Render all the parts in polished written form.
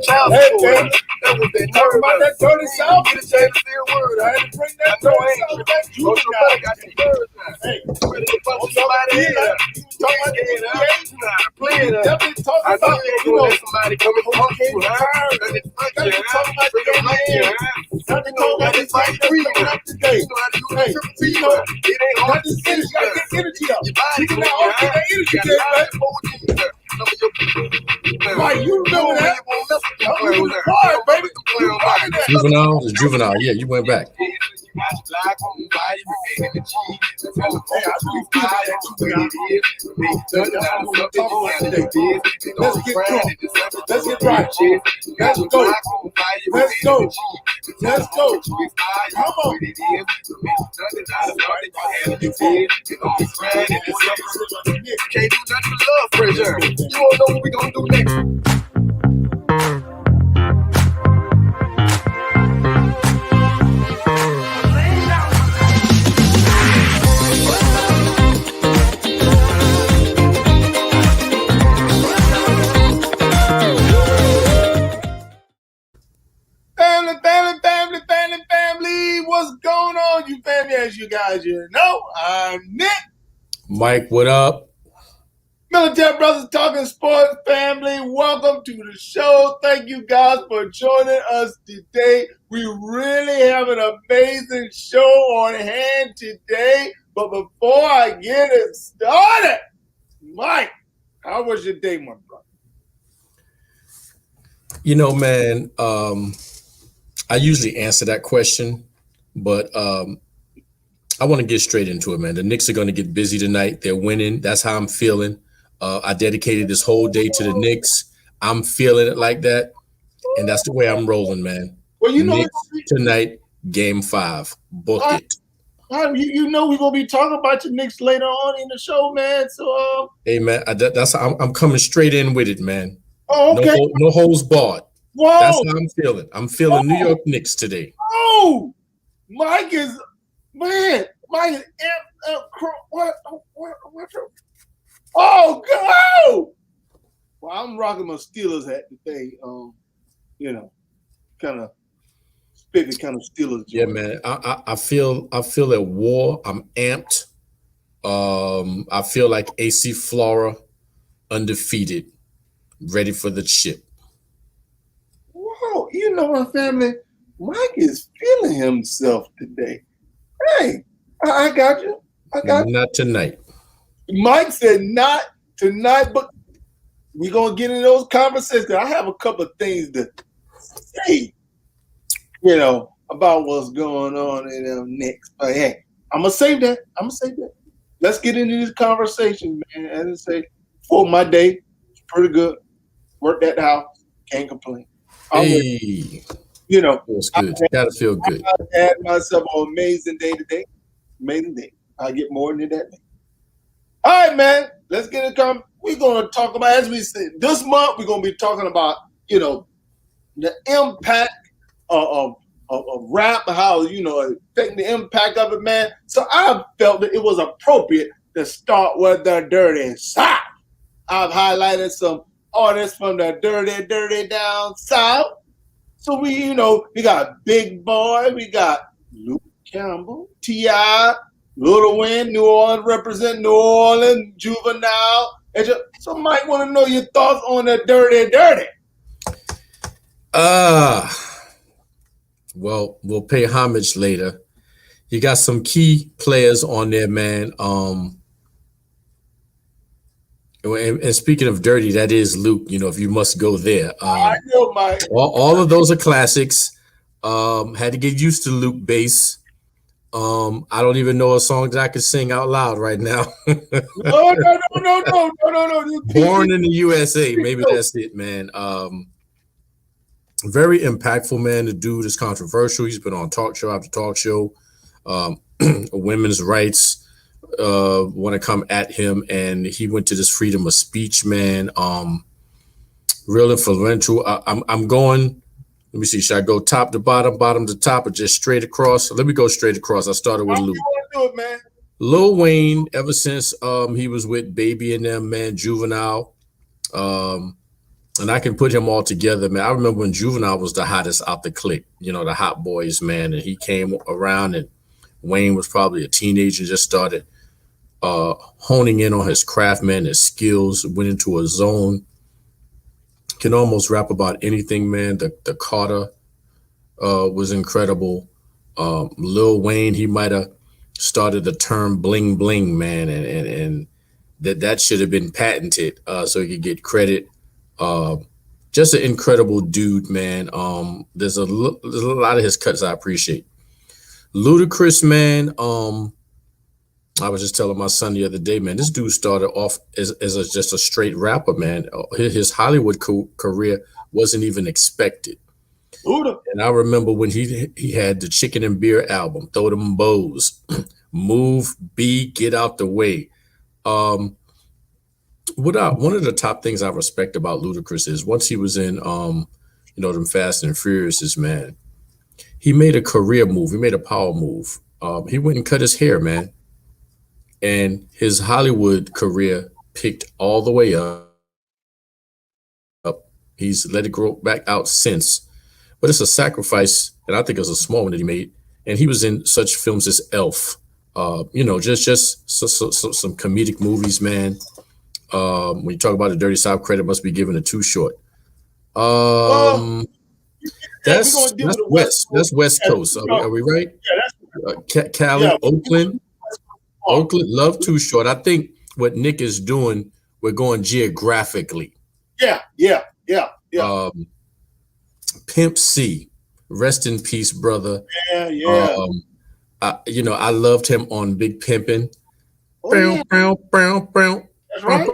child support. That was that talking about that dirty South. Get a chance to say a word. I had to bring that dirty South back. You got the birds now. Hey, ready to bust somebody in. Playing that. I know you ain't gonna let somebody come and talk to you, huh? Let me talk about the game. Let me talk about this fight freedom up today. You know how to do it. You know, it ain't hard to get energy. Gotta get energy up. You can not get that energy there, man. Why you remember that? Baby. Juvenile is Juvenile. Yeah, you went back. Let's get drunk. Let's get right. Let's go. Let's go. Let's go. Come on. Can't do nothing but love, pressure. You don't know what we gonna do next. Family, what's going on, you family? As you guys know, I'm Nick. Mike, what up? Military Brothers Talking Sports, family. Welcome to the show. Thank you guys for joining us today. We really have an amazing show on hand today. But before I get it started, Mike, how was your day, my brother? You know, man, I usually answer that question, but I want to get straight into it, man. The Knicks are going to get busy tonight. They're winning. That's how I'm feeling. I dedicated this whole day to the Knicks. I'm feeling it like that, and that's the way I'm rolling, man. Well, you know, Knicks tonight, Game 5. Book it. You know we're going to be talking about your Knicks later on in the show, man. So, hey, man, that's how I'm coming straight in with it, man. Oh, okay. No holds barred. Whoa. That's how I'm feeling. I'm feeling New York Knicks today. Oh, Mike is what? Oh, go! Well, I'm rocking my Steelers hat today. Kind of spiffy, kind of Steelers. Yeah, man. I feel at war. I'm amped. I feel like AC Flora, undefeated, ready for the chip. Whoa, you know my family, Mike is feeling himself today. Hey, I got you. Not tonight. Mike said not tonight, but we're going to get into those conversations. I have a couple of things to say, about what's going on in them Knicks. But hey, I'm going to save that. Let's get into this conversation, man. As I say, for my day, it's pretty good. Worked at the house. Can't complain. Hey, feels good. Gotta feel good. I had myself an amazing day today. Amazing day. I'll get more into that. All right, man. Let's get it come. We're gonna talk about, as we said, this month we're gonna be talking about, the impact of rap, how affecting the impact of it, man. So I felt that it was appropriate to start with the Dirty South. I've highlighted some artists from the dirty down south. So we got Big Boy, we got Luke Campbell, T.I., Lil Wayne, New Orleans represent New Orleans, Juvenile. So Mike want to know your thoughts on the dirty. Well, we'll pay homage later. You got some key players on there, man. And speaking of dirty, that is Luke. If you must go there. I know, Mike. All of those are classics. Had to get used to Luke bass. I don't even know a song that I could sing out loud right now. No. Born in the USA. Maybe that's it, man. Very impactful, man. The dude is controversial. He's been on talk show after talk show. Women's rights want to come at him, and he went to this freedom of speech, man. Real influential. I'm going. Let me see. Should I go top to bottom, bottom to top, or just straight across? Let me go straight across. I started with Luke. Do it, man. Lil Wayne, ever since he was with Baby and them, man, Juvenile. and I can put him all together, man. I remember when Juvenile was the hottest out the clique, the hot boys, man, and he came around, and Wayne was probably a teenager, just started honing in on his craft, man, his skills, went into a zone, can almost rap about anything, man. The Carter was incredible. Lil Wayne, he might have started the term bling bling, man, and that should have been patented so he could get credit. Uh, just an incredible dude, man. There's a lot of his cuts I appreciate. Ludacris, man. I was just telling my son the other day, man. This dude started off as just a straight rapper, man. His Hollywood career wasn't even expected. Luda. And I remember when he had the Chicken and Beer album, Throw Them Bows, Move, Be, Get Out the Way. Um, one of the top things I respect about Ludacris is once he was in them Fast and Furious, man, he made a career move. He made a power move. He went and cut his hair, man. And his Hollywood career picked all the way up. He's let it grow back out since. But it's a sacrifice, and I think it was a small one that he made. And he was in such films as Elf, just some comedic movies, man. When you talk about the Dirty South, credit must be given to Too Short. Well, That's West. That's West Coast. Are we right? Cali, yeah. Oakland. Oakland, love Too Short. I think what Nick is doing, we're going geographically. Yeah. Pimp C, rest in peace, brother. Yeah. I loved him on Big Pimpin'. Oh, yeah. That's right.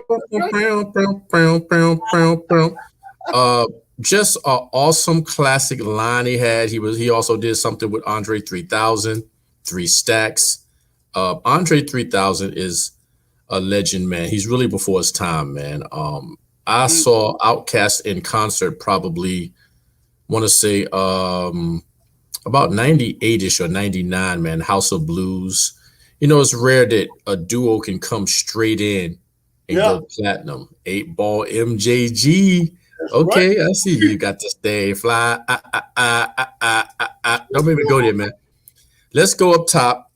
Just an awesome classic line he had. He also did something with Andre 3000, Three Stacks. Andre 3000 is a legend, man. He's really before his time, man. I saw Outkast in concert probably, want to say about 98ish or 99, man. House of Blues. It's rare that a duo can come straight in and go platinum. 8-Ball MJG. That's Okay, right. I see you got to stay fly. Don't make me go there, man. Let's go up top.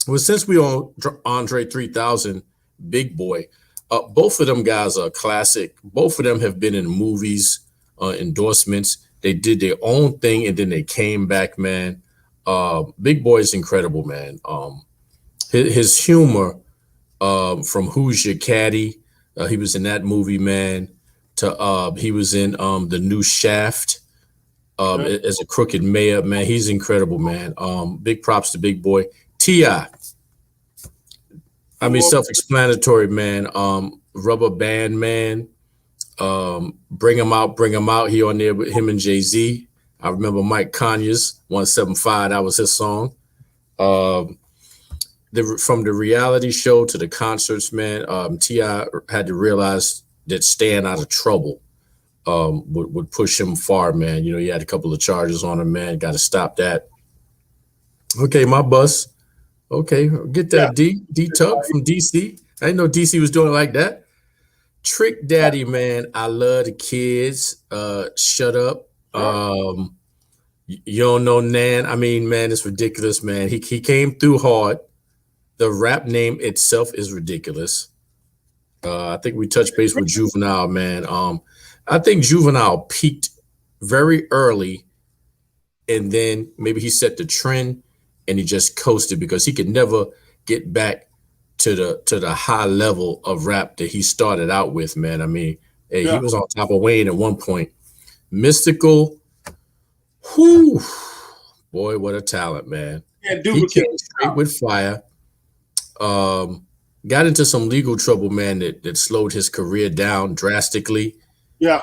Well, since we on Andre 3000, Big Boy, both of them guys are classic. Both of them have been in movies, endorsements. They did their own thing and then they came back, man. Big Boy is incredible, man. His humor from Who's Your Caddy? He was in that movie, man. He was in the new Shaft as a crooked mayor, man. He's incredible, man. Big props to Big Boy. T.I. I mean, self-explanatory, man. Rubber Band Man. Bring him out. He on there with him and Jay-Z. I remember Mike Conyers, 175. That was his song. From the reality show to the concerts, man, T.I. had to realize that staying out of trouble would push him far, man. He had a couple of charges on him, man. Got to stop that. Okay, my bus. Okay, get that D-Tuck from DC. I didn't know DC was doing it like that. Trick Daddy, man. I love the kids. Shut up. You don't know Nan. I mean, man, it's ridiculous, man. He came through hard. The rap name itself is ridiculous. I think we touched base with Juvenile, man. I think Juvenile peaked very early, and then maybe he set the trend and he just coasted because he could never get back to the high level of rap that he started out with, man. I mean, he was on top of Wayne at one point. Mystical, whoo, boy, what a talent, man. He came straight with fire. Got into some legal trouble, man, that slowed his career down drastically. Yeah.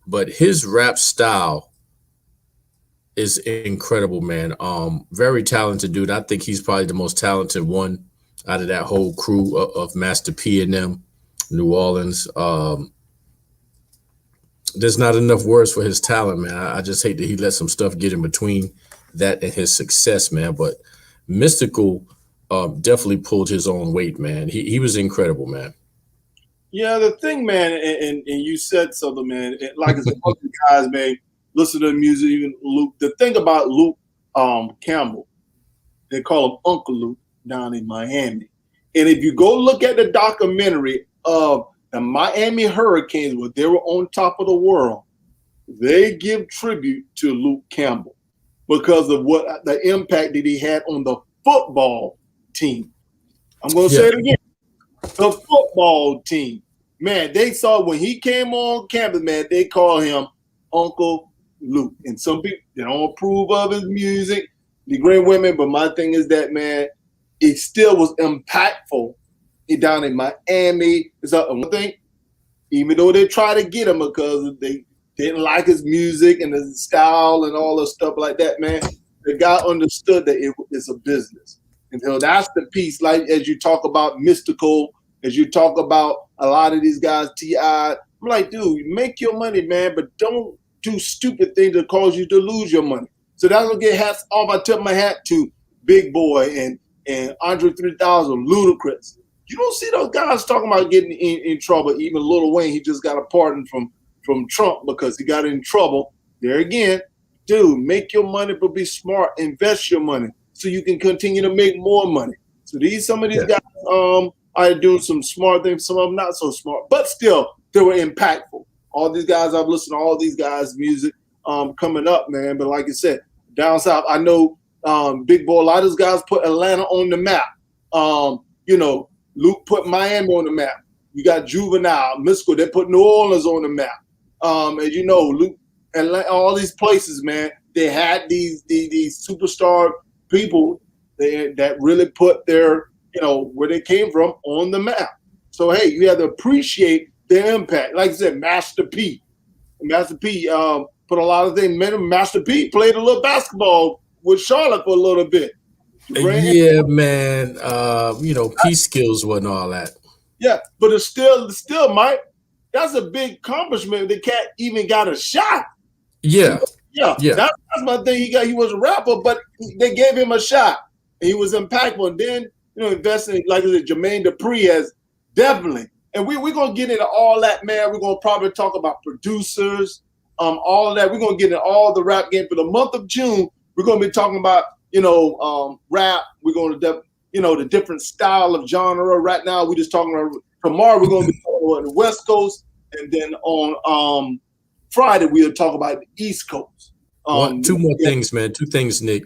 But his rap style is incredible, man. Very talented dude. I think he's probably the most talented one out of that whole crew of Master P and them, New Orleans. There's not enough words for his talent, man. I just hate that he let some stuff get in between that and his success, man. But Mystical definitely pulled his own weight, man. He was incredible, man. Yeah, the thing, man, and you said something, man. Like I said, most of the guys, man, listen to the music. Even Luke. The thing about Luke Campbell, they call him Uncle Luke down in Miami. And if you go look at the documentary of the Miami Hurricanes, where they were on top of the world, they give tribute to Luke Campbell because of what the impact that he had on the football team. I'm going to say it again. The football team. Man, they saw when he came on campus, man, they call him Uncle Luke. And some people, they don't approve of his music, the great women, but my thing is that, man, it still was impactful down in Miami. It's one thing, even though they try to get him because they didn't like his music and his style and all the stuff like that, man, the guy understood that it is a business. And so that's the piece, like as you talk about Mystical, as you talk about a lot of these guys, T.I., I'm like, dude, make your money, man, but don't do stupid things that cause you to lose your money. So that's what get hats off. I tip my hat to Big Boy and Andre 3000, Ludacris. You don't see those guys talking about getting in trouble. Even Lil Wayne, he just got a pardon from Trump because he got in trouble. There again, dude, make your money, but be smart. Invest your money so you can continue to make more money. So some of these guys are doing some smart things, some of them not so smart, but still they were impactful. All these guys, I've listened to all these guys' music coming up, man. But like I said, down south, I know Big Boy, a lot of those guys put Atlanta on the map. Luke put Miami on the map. You got Juvenile, Mystical, they put New Orleans on the map. As you know, Luke, Atlanta, all these places, man, they had these superstar people that really put their, where they came from on the map. So, hey, you have to appreciate their impact. Like I said, Master P. Put a lot of things. Master P played a little basketball with Charlotte for a little bit. Yeah, man. Peace skills wasn't all that. Yeah, but it's still, Mike, that's a big accomplishment. The cat even got a shot. Yeah. That's my thing. He was a rapper, but they gave him a shot. And he was impactful. And then, investing, like I said, Jermaine Dupri has definitely. And we're going to get into all that, man. We're going to probably talk about producers, all of that. We're going to get into all the rap game. For the month of June, we're going to be talking about, rap. We're going to, the different style of genre. Right now, we're just talking about, tomorrow, we're going to be talking about the West Coast. And then on Friday, we'll talk about the East Coast. Two more things, man. Two things, Nick.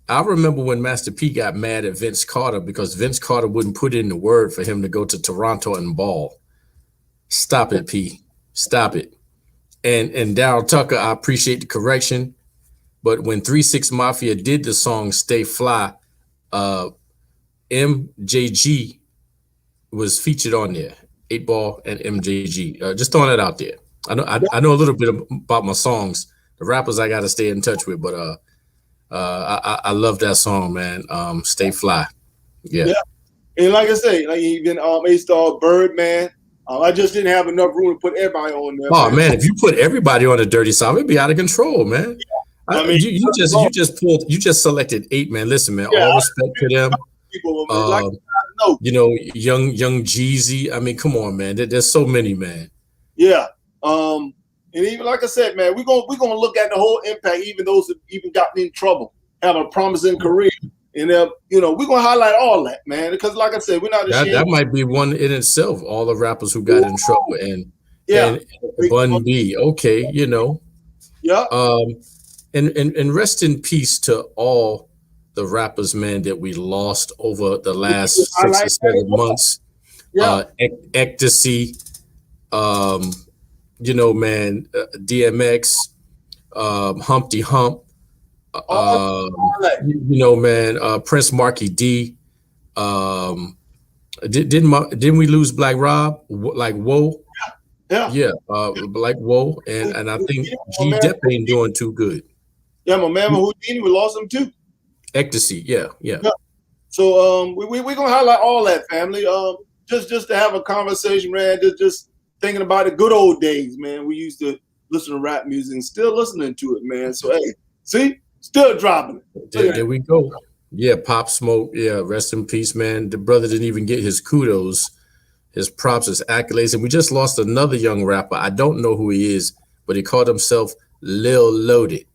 I remember when Master P got mad at Vince Carter because Vince Carter wouldn't put in the word for him to go to Toronto and ball. Stop it, P. Stop it. And Daryl Tucker, I appreciate the correction. But when 3-6 Mafia did the song Stay Fly, MJG was featured on there. 8Ball and MJG. Just throwing that out there. I know a little bit about my songs. The rappers I got to stay in touch with, but I love that song, man. Stay Fly. Yeah. And like I say, like even A-Star, Birdman. I just didn't have enough room to put everybody on there. Oh man, if you put everybody on the Dirty South, it'd be out of control, man. Yeah. You just selected 8, man. Listen, man. All respect to them. Young Jeezy. I mean, come on, man. There's so many, man. Yeah. And even like I said, man, we're gonna look at the whole impact, even those that even gotten in trouble, have a promising career. And we're gonna highlight all that, man. Because like I said, we're not ashamed. That might be one in itself, all the rappers who got in trouble and Bun B. Okay, Yeah. And rest in peace to all the rappers, man, that we lost over the last 6 or 7 months. Yeah. Ecstasy, man, DMX, Humpty Hump, man, Prince Marky D. Didn't we lose Black Rob? Like Whoa? Yeah. Like Whoa, and I think G Dep ain't doing too good. Yeah, my man Houdini, we lost him too. Ecstasy, yeah. So we're gonna highlight all that, family. Just to have a conversation, man. Just thinking about the good old days, man. We used to listen to rap music and still listening to it, man. So hey, see, still dropping it. There we go. Yeah, Pop Smoke. Yeah, rest in peace, man. The brother didn't even get his kudos his props, his accolades. And we just lost another young rapper. I don't know who he is, but he called himself Lil Loaded.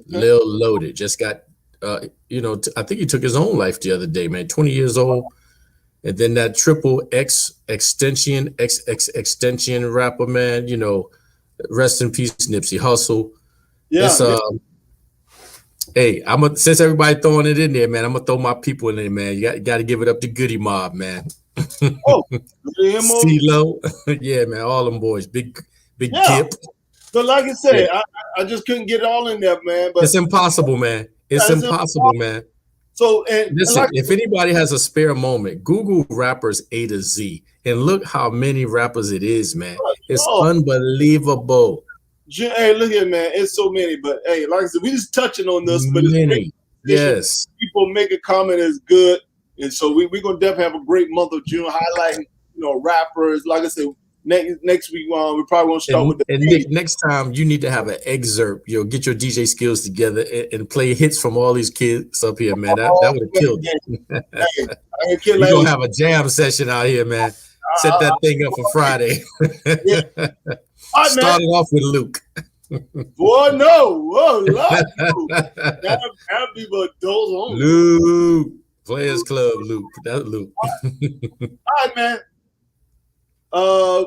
Lil Loaded just got, I think he took his own life the other day, man. 20 years old. And then that triple X extension rapper, man. Rest in peace, Nipsey Hussle. Yeah. Hey, since everybody throwing it in there, man, I'm gonna throw my people in there, man. You got to give it up to Goody Mob, man. CeeLo, yeah, man, all them boys, big Kip. But like I said, I just couldn't get it all in there, man. But it's impossible, man. It's impossible, man. So listen, if anybody has a spare moment, Google rappers A to Z and look how many rappers it is, man. It's unbelievable. Hey, look here, man. It's so many, but hey, like I said, we just touching on this, but it's many. Yes. People make a comment is good, and so we're gonna definitely have a great month of June highlighting, rappers. Like I said, next week we probably won't start with the. And Nick, next time you need to have an excerpt. Get your DJ skills together and play hits from all these kids up here, man. That would have killed it. We're gonna have a jam session out here, man. Set that thing up for Friday. Started off with Luke. Boy, no. Whoa, that'd be what those on. Luke. Players Club, Luke. That's Luke. All right, man.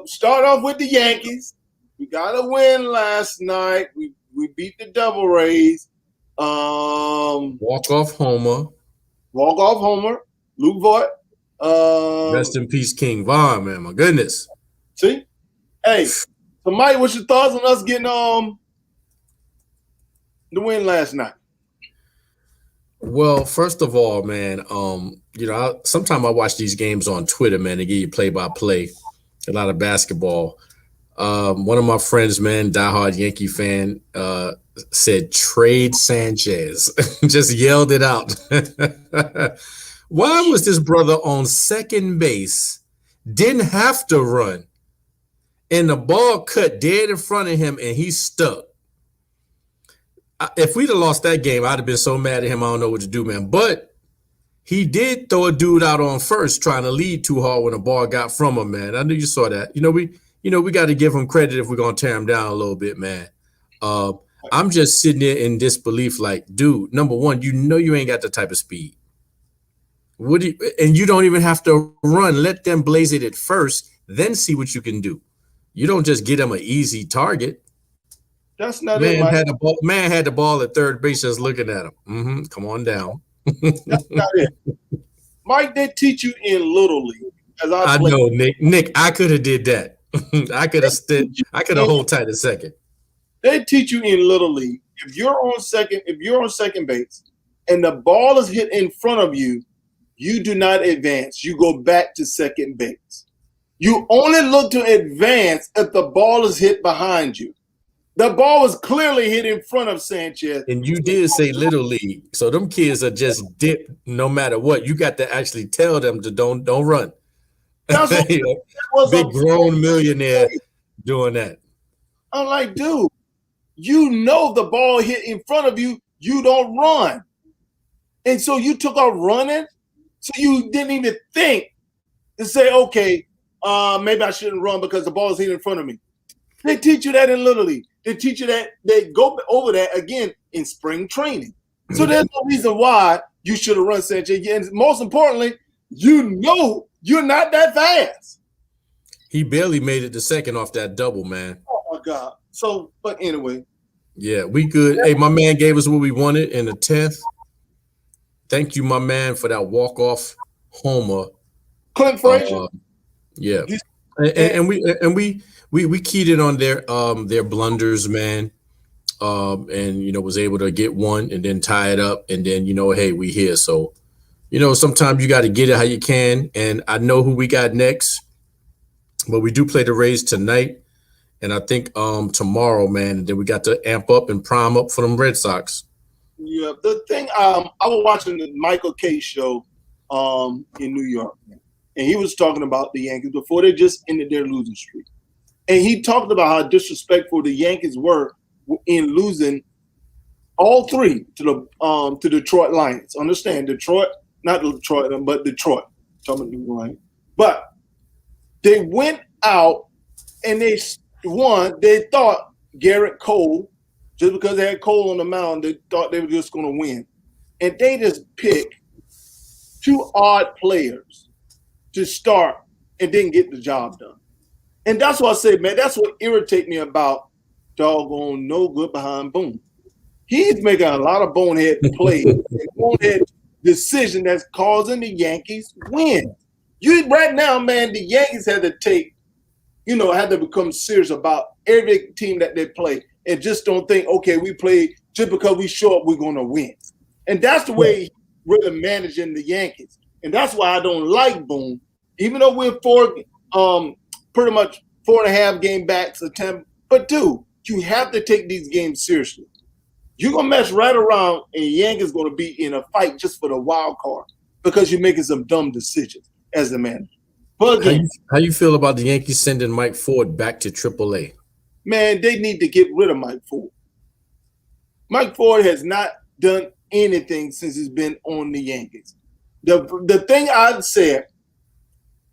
Start off with the Yankees. We got a win last night. We beat the Devil Rays. Walk-off homer. Luke Voigt. Rest in peace, King Von, man. My goodness. See? Hey, so Mike, what's your thoughts on us getting the win last night? Well, first of all, man, sometimes I watch these games on Twitter, man. They give you play-by-play, a lot of basketball. One of my friends, man, diehard Yankee fan, said trade Sanchez. Just yelled it out. Why was this brother on second base, didn't have to run, and the ball cut dead in front of him, and he's stuck? If we'd have lost that game, I'd have been so mad at him, I don't know what to do, man. But he did throw a dude out on first trying to lead too hard when the ball got from him, man. I knew you saw that. We got to give him credit if we're going to tear him down a little bit, man. I'm just sitting there in disbelief like, dude, number one, you ain't got the type of speed. And you don't even have to run. Let them blaze it at first, then see what you can do. You don't just get him an easy target. That's not man it, Mike. Man had the ball at third base just looking at him. Come on down. That's not it. Mike, they teach you in Little League. I know, Nick, I could have did that. I could have hold tight a second. They teach you in Little League. If you're on second base and the ball is hit in front of you, you do not advance. You go back to second base. You only look to advance if the ball is hit behind you. The ball was clearly hit in front of Sanchez. And you did say Little League. So them kids are just dipped no matter what. You got to actually tell them to don't run. Big grown millionaire doing that. I'm like, dude, the ball hit in front of you, you don't run. And so you took off running, so you didn't even think to say, okay, maybe I shouldn't run because the ball is hit in front of me. They teach you that in Little League. They teach you that. They go over that again in spring training. So there's no reason why you should have run Sanchez. And most importantly, you're not that fast. He barely made it to second off that double, man. Oh, my God. So, but anyway. Yeah, we good. Hey, my man gave us what we wanted in the 10th. Thank you, my man, for that walk-off homer. Clint Frazier. Yeah. And we keyed in on their blunders, man. And was able to get one and then tie it up, and then hey, we here. So sometimes you got to get it how you can. And I know who we got next, but we do play the Rays tonight, and I think tomorrow, man. And then we got to amp up and prime up for them Red Sox. Yeah, the thing I was watching the Michael K show in New York, and he was talking about the Yankees before they just ended their losing streak. And he talked about how disrespectful the Yankees were in losing all three to Detroit Lions. Understand, Detroit, not Detroit, but Detroit. But They went out and they won. They thought Garrett Cole, just because they had Cole on the mound, they thought they were just going to win. And they just picked two odd players to start and didn't get the job done. And that's what I say, man, that's what irritates me about doggone no good behind Boone. He's making a lot of bonehead plays, bonehead decision that's causing the Yankees win. Right now, man, the Yankees had to take, had to become serious about every team that they play and just don't think, okay, we play just because we show up, we're going to win. And that's the way he's really managing the Yankees. And that's why I don't like Boone. Even though we're pretty much 4.5 game backs attempt. But, dude, you have to take these games seriously. You're going to mess right around and the Yankees going to be in a fight just for the wild card because you're making some dumb decisions as the manager. But again, how you feel about the Yankees sending Mike Ford back to AAA? Man, they need to get rid of Mike Ford. Mike Ford has not done anything since he's been on the Yankees. The thing I'd said,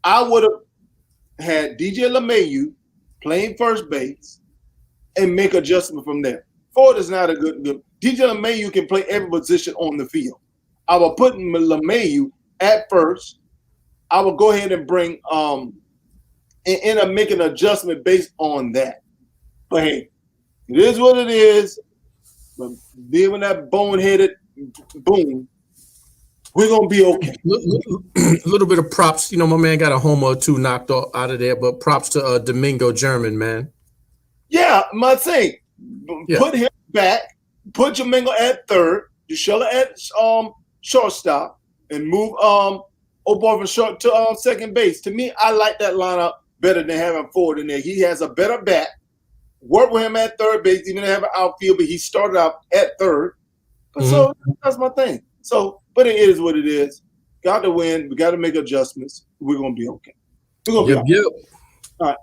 I would have had DJ LeMahieu playing first base and make adjustment from there. Ford is not a good. DJ LeMahieu can play every position on the field. I will put LeMahieu at first. I will go ahead and bring and end up making an adjustment based on that. But hey, it is what it is. But dealing with that boneheaded Boone, we're gonna be okay. A little bit of props. My man got a homer or two knocked out of there, but props to Domingo German, man. Yeah, my thing. Yeah. Put him back. Put Domingo at third. Urshela at shortstop, and move O'Boy from short to second base. To me, I like that lineup better than having Ford in there. He has a better bat. Work with him at third base, even have an outfield, but he started out at third. But so that's my thing. So, but it is what it is. Got to win. We got to make adjustments. We're gonna be okay. We're gonna be okay. All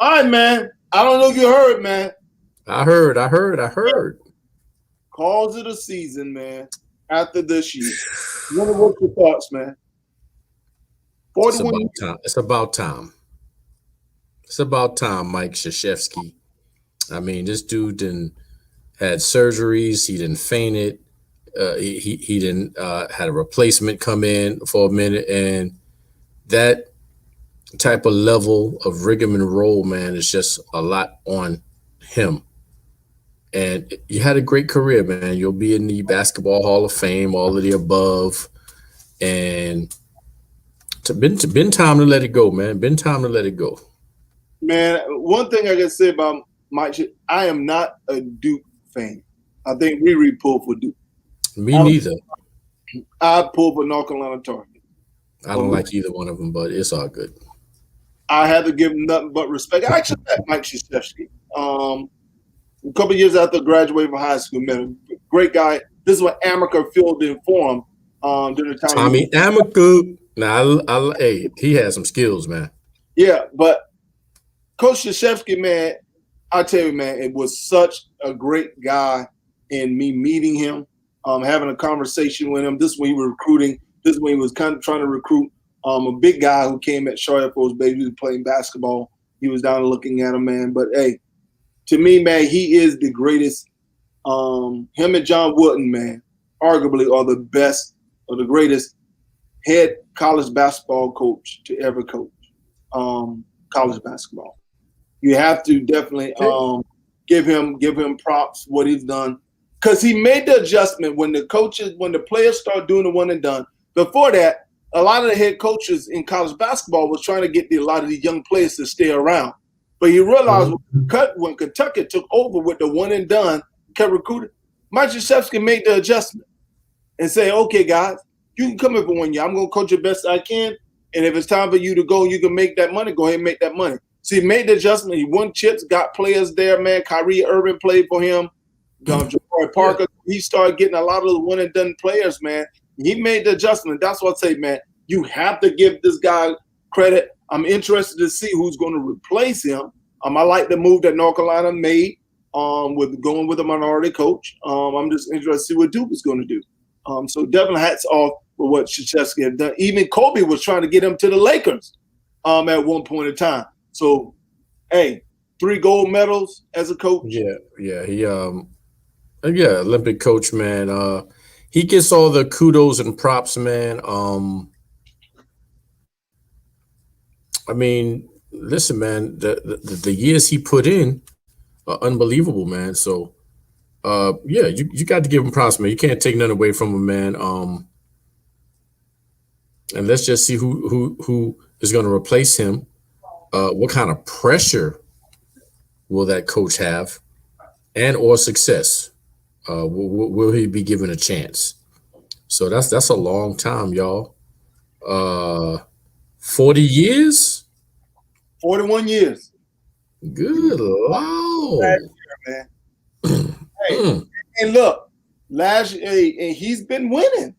right, man. I don't know if you heard, man. I heard. Calls of the season, man. After this year, what's your thoughts, man? It's about time. It's about time, Mike Krzyzewski. I mean, this dude had surgeries. He didn't fainted. He didn't had a replacement come in for a minute, and that type of level of rigmarole, man, is just a lot on him. And you had a great career, man. You'll be in the Basketball Hall of Fame, all of the above, and it's been time to let it go, man. Been time to let it go. Man, one thing I can say about Mike, I am not a Duke fan. I think Riri pulled for Duke. Me neither. I pulled for North Carolina Tar Heels. I don't like either one of them, but it's all good. I had to give him nothing but respect. I actually met Mike Krzyzewski a couple of years after graduating from high school. Man, great guy. This is what Amaker filled in for him during the time. Tommy Amaker. Now, hey, he has some skills, man. Yeah, but Coach Krzyzewski, man, I tell you, man, it was such a great guy. And me meeting him, having a conversation with him. This is when he was recruiting. This is when he was kind of trying to recruit a big guy who came at Charlotte for his baby. He was playing basketball. He was down looking at him, man. But, hey, to me, man, he is the greatest. Him and John Wooden, man, arguably are the best or the greatest head college basketball coach to ever coach college basketball. You have to definitely give him props what he's done, because he made the adjustment when the players start doing the one and done. Before that, a lot of the head coaches in college basketball was trying to get a lot of these young players to stay around. But he realized when Kentucky took over with the one and done, kept recruiting, Mike Krzyzewski made the adjustment and say, okay, guys, you can come here for 1 year. I'm going to coach your best I can. And if it's time for you to go, you can make that money. Go ahead and make that money. So he made the adjustment. He won chips, got players there, man. Kyrie Irving played for him. Jabari Parker. He started getting a lot of the one and done players, man. He made the adjustment. That's what I say, man. You have to give this guy credit. I'm interested to see who's going to replace him. I like the move that North Carolina made with going with a minority coach. I'm just interested to see what Duke is going to do. So definitely hats off for what Krzyzewski had done. Even Kobe was trying to get him to the Lakers. at one point in time. So, hey, 3 gold medals as a coach. Yeah, he Olympic coach, man. He gets all the kudos and props, man. I mean, listen, man, the years he put in are unbelievable, man. So, yeah, you got to give him props, man. You can't take none away from him, man. And let's just see who is going to replace him. What kind of pressure will that coach have, and or success? Will he be given a chance? So that's a long time, y'all. 40 years? 41 years. Good Lord. Man. Hey, and look, last year, and he's been winning.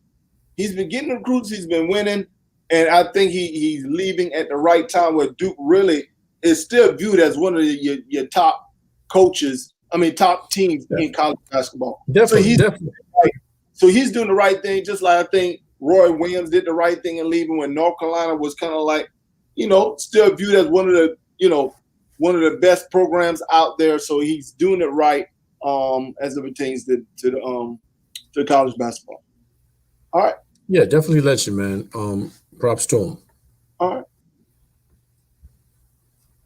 He's been getting recruits. He's been winning. And I think he's leaving at the right time where Duke really is still viewed as one of your top coaches. I mean, top teams in college basketball. Definitely. So he's doing the right thing, just like I think Roy Williams did the right thing in leaving when North Carolina was kind of like, still viewed as one of the best programs out there. So he's doing it right as it pertains to college basketball. All right. Yeah, definitely let you, man. Props to him. All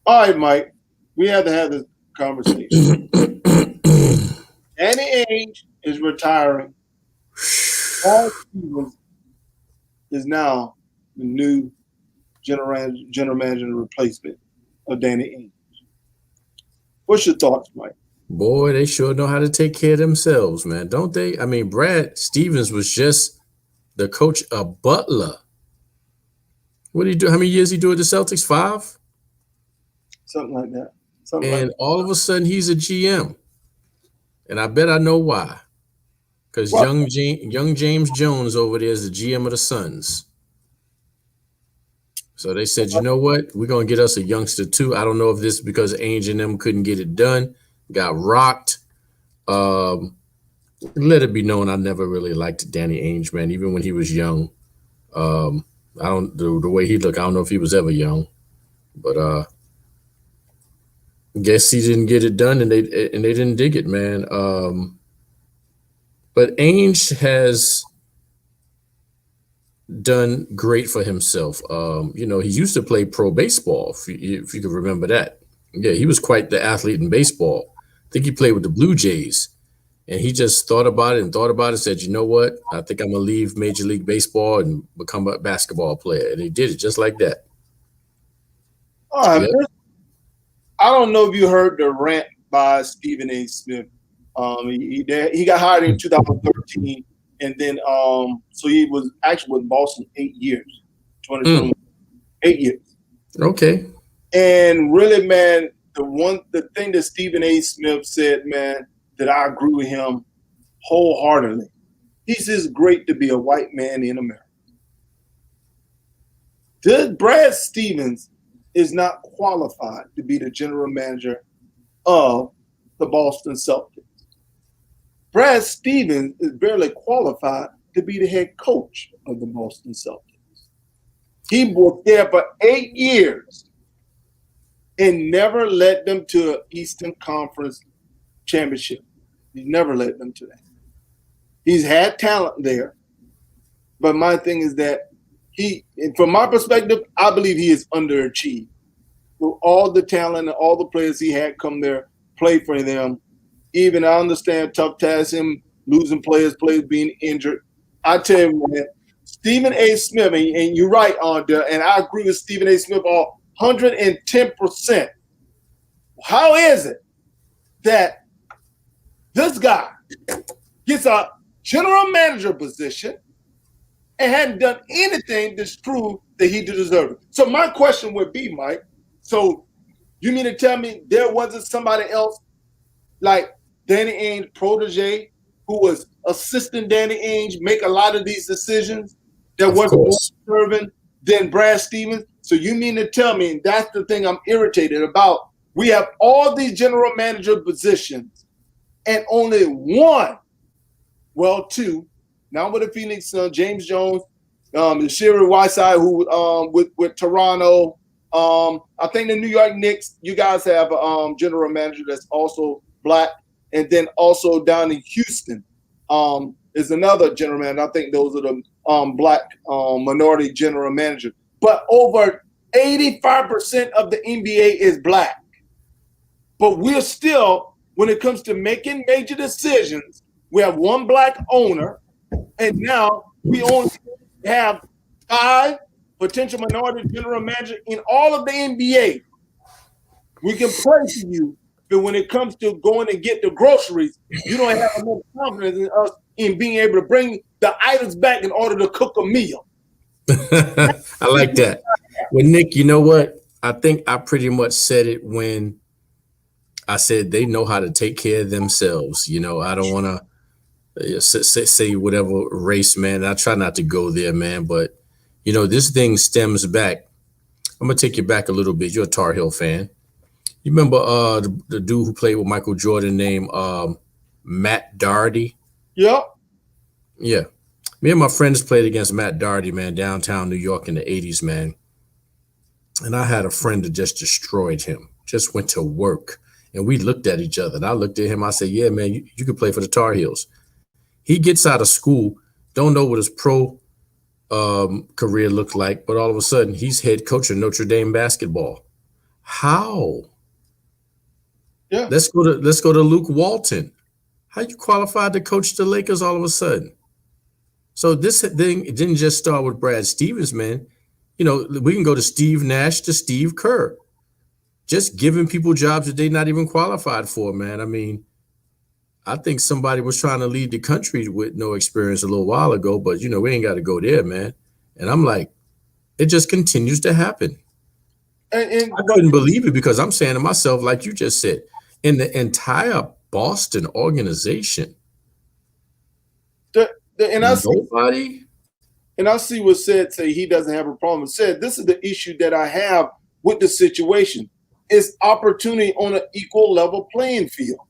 right, Mike. We had to have this conversation. Danny Ainge is retiring. Paul Stevens is now the new general manager and replacement of Danny Ainge. What's your thoughts, Mike? Boy, they sure know how to take care of themselves, man, don't they? I mean, Brad Stevens was just the coach of Butler. What did he do? How many years he do at the Celtics? 5? Something like that. And all of a sudden, he's a GM. And I bet I know why. Because young James Jones over there is the GM of the Suns. So they said, you know what? We're going to get us a youngster too. I don't know if this is because Ainge and them couldn't get it done. Got rocked. Let it be known I never really liked Danny Ainge, man, even when he was young. I don't the way he looked, I don't know if he was ever young. But guess he didn't get it done and they didn't dig it, man. But Ainge has done great for himself. He used to play pro baseball, if you can remember that. Yeah, he was quite the athlete in baseball. I think he played with the Blue Jays. And he just thought about it, said, you know what? I think I'm going to leave Major League Baseball and become a basketball player. And he did it just like that. All right. Yeah. I don't know if you heard the rant by Stephen A. Smith. He got hired in 2013. And then so he was actually with Boston 8 years. 8 years. Okay. And really, man, the thing that Stephen A. Smith said, man, that I agree with him wholeheartedly. He says, great to be a white man in America. Brad Stevens is not qualified to be the general manager of the Boston Celtics. Brad Stevens is barely qualified to be the head coach of the Boston Celtics. He was there for 8 years and never led them to an Eastern Conference championship. He's never led them to that. He's had talent there. But my thing is that from my perspective, I believe he is underachieved. With all the talent and all the players he had come there, play for them. Even I understand tough task, him losing players being injured. I tell you, man, Stephen A. Smith, and you're right on there, and I agree with Stephen A. Smith 110%. How is it that this guy gets a general manager position and hadn't done anything to prove that he deserved it? So my question would be, Mike, so you mean to tell me there wasn't somebody else like Danny Ainge's protege who was assisting Danny Ainge make a lot of these decisions that wasn't more deserving than Brad Stevens? So you mean to tell me, and that's the thing I'm irritated about, we have all these general manager positions and only one, well, two, now with the Phoenix Suns, James Jones, Sherry Whiteside, who with Toronto, I think the New York Knicks, you guys have a general manager that's also black, and then also down in Houston is another general manager. I think those are the black minority general manager. But over 85% of the NBA is black. But we're still, when it comes to making major decisions, we have one black owner, and now we only have 5 potential minority general manager in all of the NBA. We can pray for you, but when it comes to going and get the groceries, you don't have enough confidence in us in being able to bring the items back in order to cook a meal. I like that. Well, Nick, you know what? I think I pretty much said it when I said they know how to take care of themselves. I don't want to say whatever race, man. I try not to go there, man. But, this thing stems back. I'm going to take you back a little bit. You're a Tar Heel fan. You remember the dude who played with Michael Jordan named Matt Doherty? Yep. Yeah. Me and my friends played against Matt Doherty, man, downtown New York in the 80s, man. And I had a friend that just destroyed him, just went to work. And we looked at each other. And I looked at him. I said, yeah, man, you could play for the Tar Heels. He gets out of school, don't know what his pro career looked like, but all of a sudden he's head coach of Notre Dame basketball. How? Yeah. Let's go to Luke Walton. How you qualified to coach the Lakers all of a sudden? So this thing, it didn't just start with Brad Stevens, man. We can go to Steve Nash to Steve Kerr. Just giving people jobs that they're not even qualified for, man. I mean, I think somebody was trying to lead the country with no experience a little while ago, but, we ain't got to go there, man. And I'm like, it just continues to happen. And I couldn't believe it because I'm saying to myself, like you just said, in the entire Boston organization, and I see what said say he doesn't have a problem. Said this is the issue that I have with the situation. It's opportunity on an equal level playing field.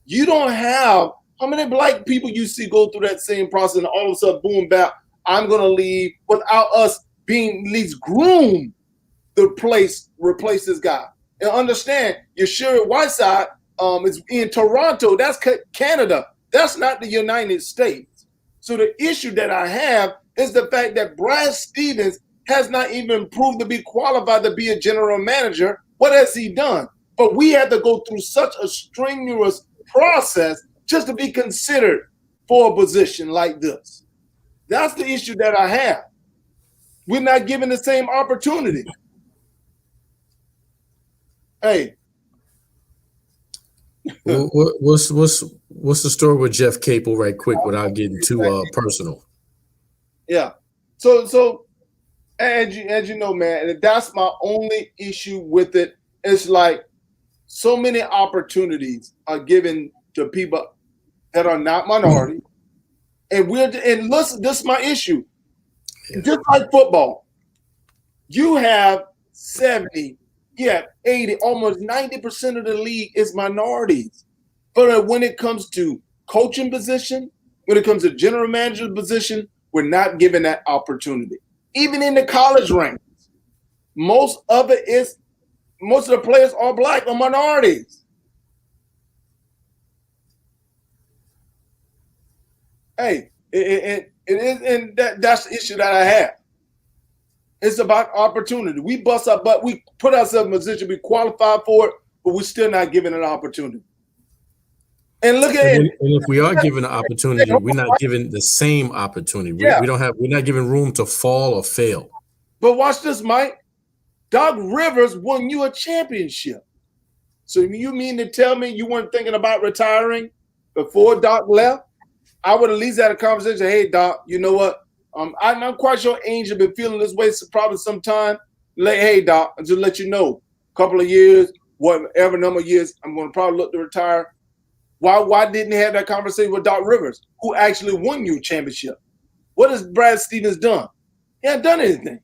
You don't have how many black people you see go through that same process and all of a sudden, boom, back, I'm going to leave without us being at least groomed to replace this guy. And understand, your Sherry Whiteside is in Toronto. That's Canada. That's not the United States. So the issue that I have is the fact that Brad Stevens has not even proved to be qualified to be a general manager. What has he done? But we had to go through such a strenuous process just to be considered for a position like this. That's the issue that I have. We're not given the same opportunity. Hey. What's the story with Jeff Capel right quick without getting too personal? Yeah. So Angie, as you know, man, that's my only issue with it. It's like so many opportunities are given to people that are not minority. And listen, this is my issue. Yeah. Just like football, you have 70, 80, almost 90% of the league is minorities. But when it comes to coaching position, when it comes to general manager position, we're not given that opportunity. Even in the college ranks, most of the players are black or minorities. Hey, it is, and that's the issue that I have. It's about opportunity. We bust our butt, we put ourselves in a position, we qualify for it, but we're still not given an opportunity. And look at it. And if we are given an opportunity, we're not given the same opportunity. We're not given room to fall or fail. But watch this, Mike. Doc Rivers won you a championship. So you mean to tell me you weren't thinking about retiring before Doc left? I would at least had a conversation. Hey, Doc, you know what? I'm quite sure Angie been feeling this way probably sometime. Hey, Doc, just let you know, a couple of years, whatever number of years, I'm going to probably look to retire. Why didn't he have that conversation with Doc Rivers, who actually won you a championship? What has Brad Stevens done? He hasn't done anything.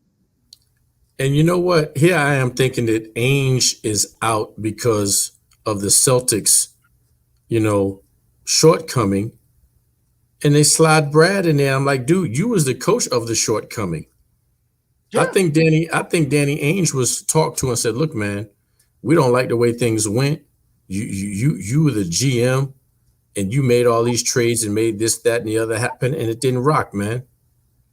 And you know what? Here I am thinking that Ainge is out because of the Celtics, shortcoming. And they slide Brad in there. I'm like, dude, you was the coach of the shortcoming. Yeah. I think Danny Ainge was talked to and said, "Look, man, we don't like the way things went. You were the GM and you made all these trades and made this, that, and the other happen, and it didn't rock, man."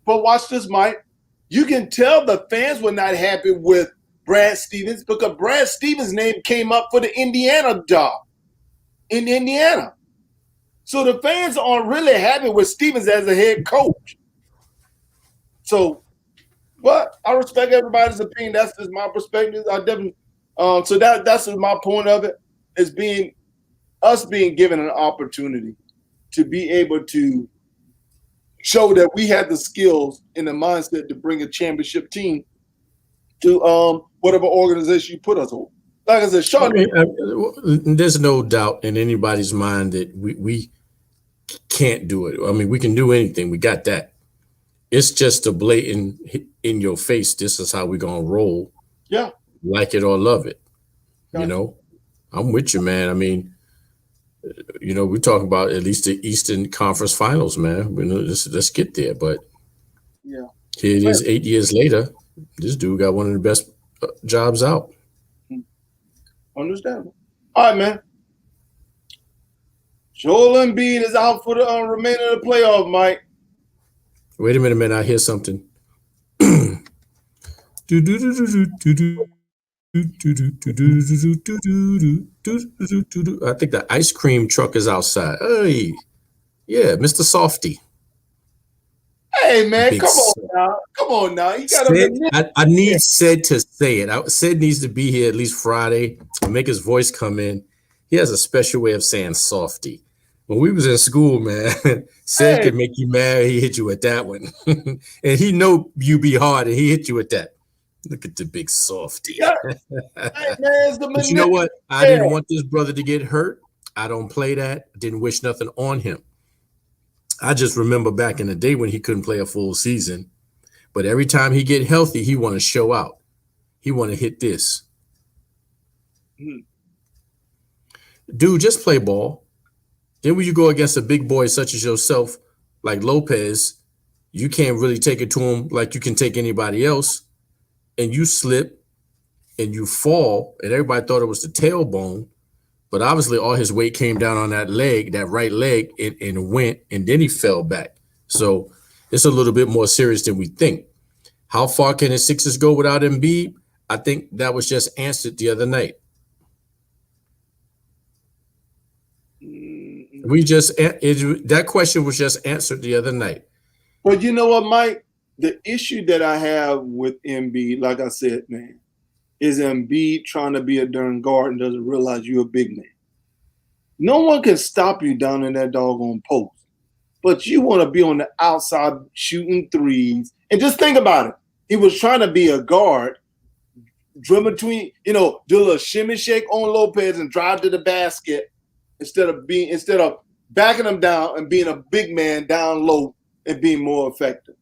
But watch this, Mike. You can tell the fans were not happy with Brad Stevens because Brad Stevens' name came up for the Indiana job in Indiana. So the fans aren't really happy with Stevens as a head coach. So, but I respect everybody's opinion. That's just my perspective. I definitely. So that's my point of it. Is being us being given an opportunity to be able to show that we had the skills and the mindset to bring a championship team to whatever organization you put us on. Like I said, I Sean. mean, there's no doubt in anybody's mind that we can't do it. I mean, we can do anything. We got that. It's just a blatant in your face. This is how we're gonna roll. Yeah. Like it or love it. Gotcha. You know, I'm with you, man. I mean, we're talking about at least the Eastern Conference Finals, man. Let's get there. But yeah, here it is 8 years later. This dude got one of the best jobs out. Understandable. All right, man. Joel Embiid is out for the remainder of the playoff, Mike. Wait a minute, man. I hear something. I think the ice cream truck is outside. Hey, yeah, Mr. Softy. Hey, man, come on now. You gotta. I need Sid to say it. Sid needs to be here at least Friday to make his voice come in. He has a special way of saying Softy. When we was in school, man, Sid could make you mad. He hit you with that one, and he know you be hard, and he hit you with that. Look at the big Softy. Yeah. Hey, man, but you know what? I didn't want this brother to get hurt. I don't play that. Didn't wish nothing on him. I just remember back in the day when he couldn't play a full season. But every time he get healthy, he want to show out. He want to hit this. Dude, just play ball. Then when you go against a big boy such as yourself, like Lopez, you can't really take it to him like you can take anybody else. And you slip and you fall, and everybody thought it was the tailbone, but obviously all his weight came down on that leg, that right leg, and went, and then he fell back. So it's a little bit more serious than we think. How far can the Sixers go without Embiid? I think that was just answered the other night. That question was just answered the other night. But you know what, Mike? The issue that I have with Embiid, like I said, man, is Embiid trying to be a darn guard and doesn't realize you're a big man. No one can stop you down in that doggone post. But you want to be on the outside shooting threes. And just think about it. He was trying to be a guard, drill between, do a little shimmy shake on Lopez and drive to the basket instead of backing him down and being a big man down low and being more effective.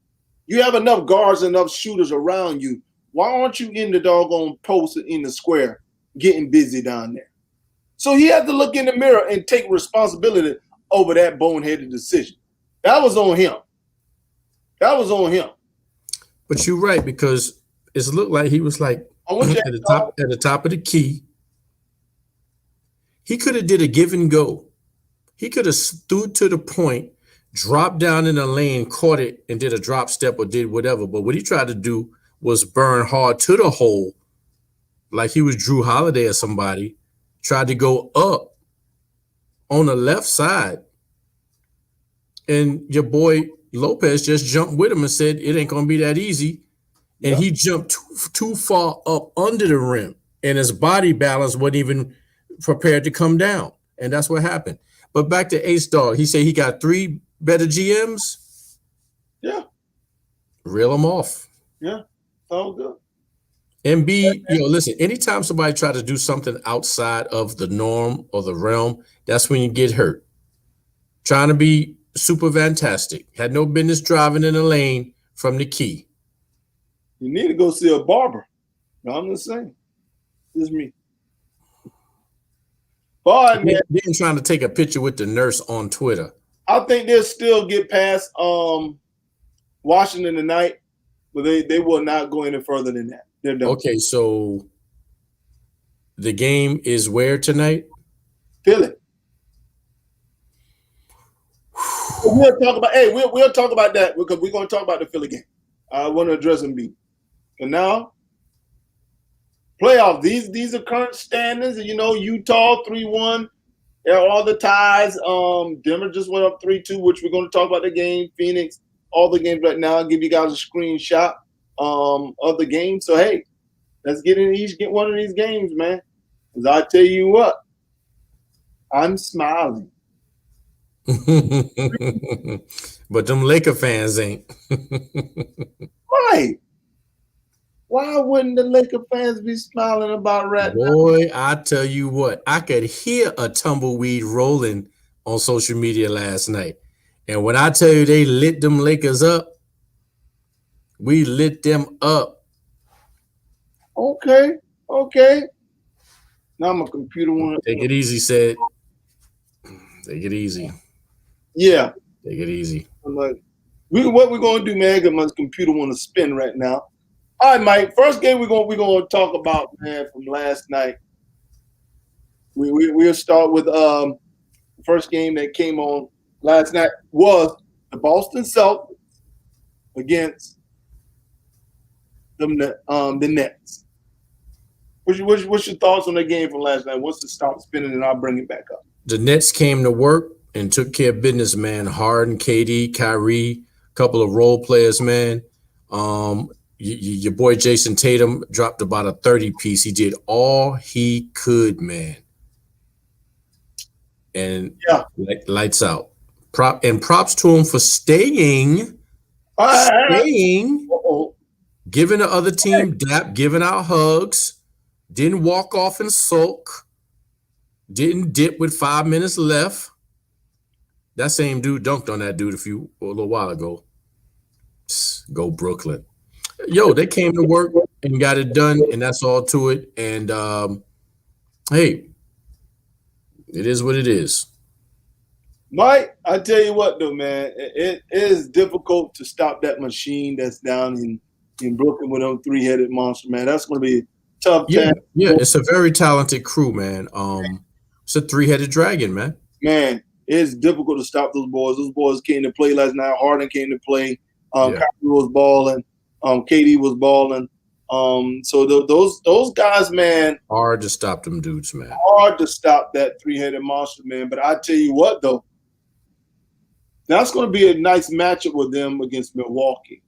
You have enough guards, enough shooters around you. Why aren't you in the doggone post in the square getting busy down there? So he had to look in the mirror and take responsibility over that boneheaded decision. That was on him. But you're right, because it looked like he was like at the top of the key. He could have did a give and go. He could have stood to the point, dropped down in the lane, caught it, and did a drop step or did whatever. But what he tried to do was burn hard to the hole, like he was Drew Holiday or somebody, tried to go up on the left side. And your boy Lopez just jumped with him and said, it ain't going to be that easy. And he jumped too far up under the rim, and his body balance wasn't even prepared to come down. And that's what happened. But back to Ace Dog, he said he got 3 better GMs. Yeah. Reel them off. Yeah. Sounds good. Embiid, listen, anytime somebody try to do something outside of the norm or the realm, that's when you get hurt. Trying to be super fantastic. Had no business driving in the lane from the key. You need to go see a barber. No, I'm just saying. This is me. But man, then trying to take a picture with the nurse on Twitter. I think they'll still get past Washington tonight. but they will not go any further than that. They're done. Okay, so the game is where tonight? Philly. We'll talk about. Hey, we'll talk about that because we're going to talk about the Philly game. I want to address Embiid. And now, playoff. These are current standings. And, Utah 3-1. All the ties. Denver just went up 3-2, which we're going to talk about the game. Phoenix, all the games right now. I'll give you guys a screenshot of the game. So hey, let's get one of these games, man. Because I tell you what, I'm smiling. But them Laker fans ain't. Right. Why wouldn't the Laker fans be smiling about right now? Boy, I tell you what, I could hear a tumbleweed rolling on social media last night. And when I tell you they lit them Lakers up, we lit them up. Okay. Now my computer wants Take it easy, said. Take it easy. Yeah. Take it easy. I'm like, what we're gonna do, man? Because my computer want to spin right now. All right, Mike. First game we're gonna talk about, man, from last night. We'll start with the first game that came on last night was the Boston Celtics against the Nets. What's your thoughts on that game from last night? Once it stops spinning, and I'll bring it back up. The Nets came to work and took care of business, man. Harden, KD, Kyrie, a couple of role players, man. Your boy Jason Tatum dropped about a 30-piece. He did all he could, man. And lights out. Props to him for staying, giving the other team dap, giving out hugs, didn't walk off and sulk, didn't dip with 5 minutes left. That same dude dunked on that dude a little while ago. Go Brooklyn. Yo, they came to work and got it done, and that's all to it. And hey, it is what it is. Mike, I tell you what, though, man, it is difficult to stop that machine that's down in Brooklyn with them three-headed monster, man. That's going to be a tough task. Yeah, it's a very talented crew, man. It's a three-headed dragon, man. Man, it's difficult to stop those boys. Those boys came to play last night. Harden came to play. Kyrie was balling. KD was balling. So those guys, man. Hard to stop them dudes, man. Hard to stop that three-headed monster, man. But I tell you what, though, that's going to be a nice matchup with them against Milwaukee.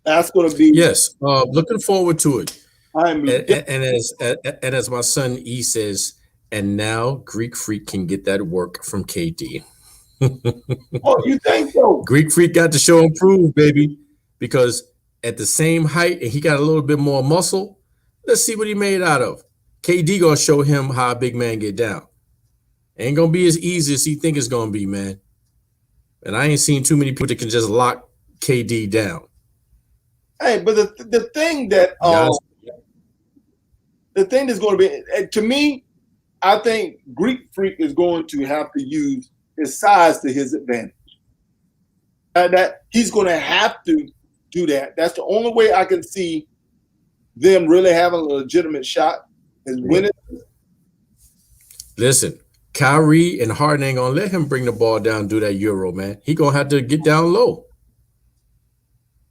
That's going to be looking forward to it. And as my son E says, and now Greek Freak can get that work from KD. Oh, you think so? Greek Freak got to show and prove, baby, because at the same height and he got a little bit more muscle. Let's see what he made out of. KD gonna show him how a big man get down. Ain't gonna be as easy as he think it's gonna be, man. And I ain't seen too many people that can just lock KD down. Hey, but the thing that the thing that's going to be, to me, I think Greek Freak is going to have to use his size to his advantage. That he's going to have to do that. That's the only way I can see them really having a legitimate shot is winning. Listen, Kyrie and Harden ain't gonna let him bring the ball down and do that Euro, man. He gonna have to get down low.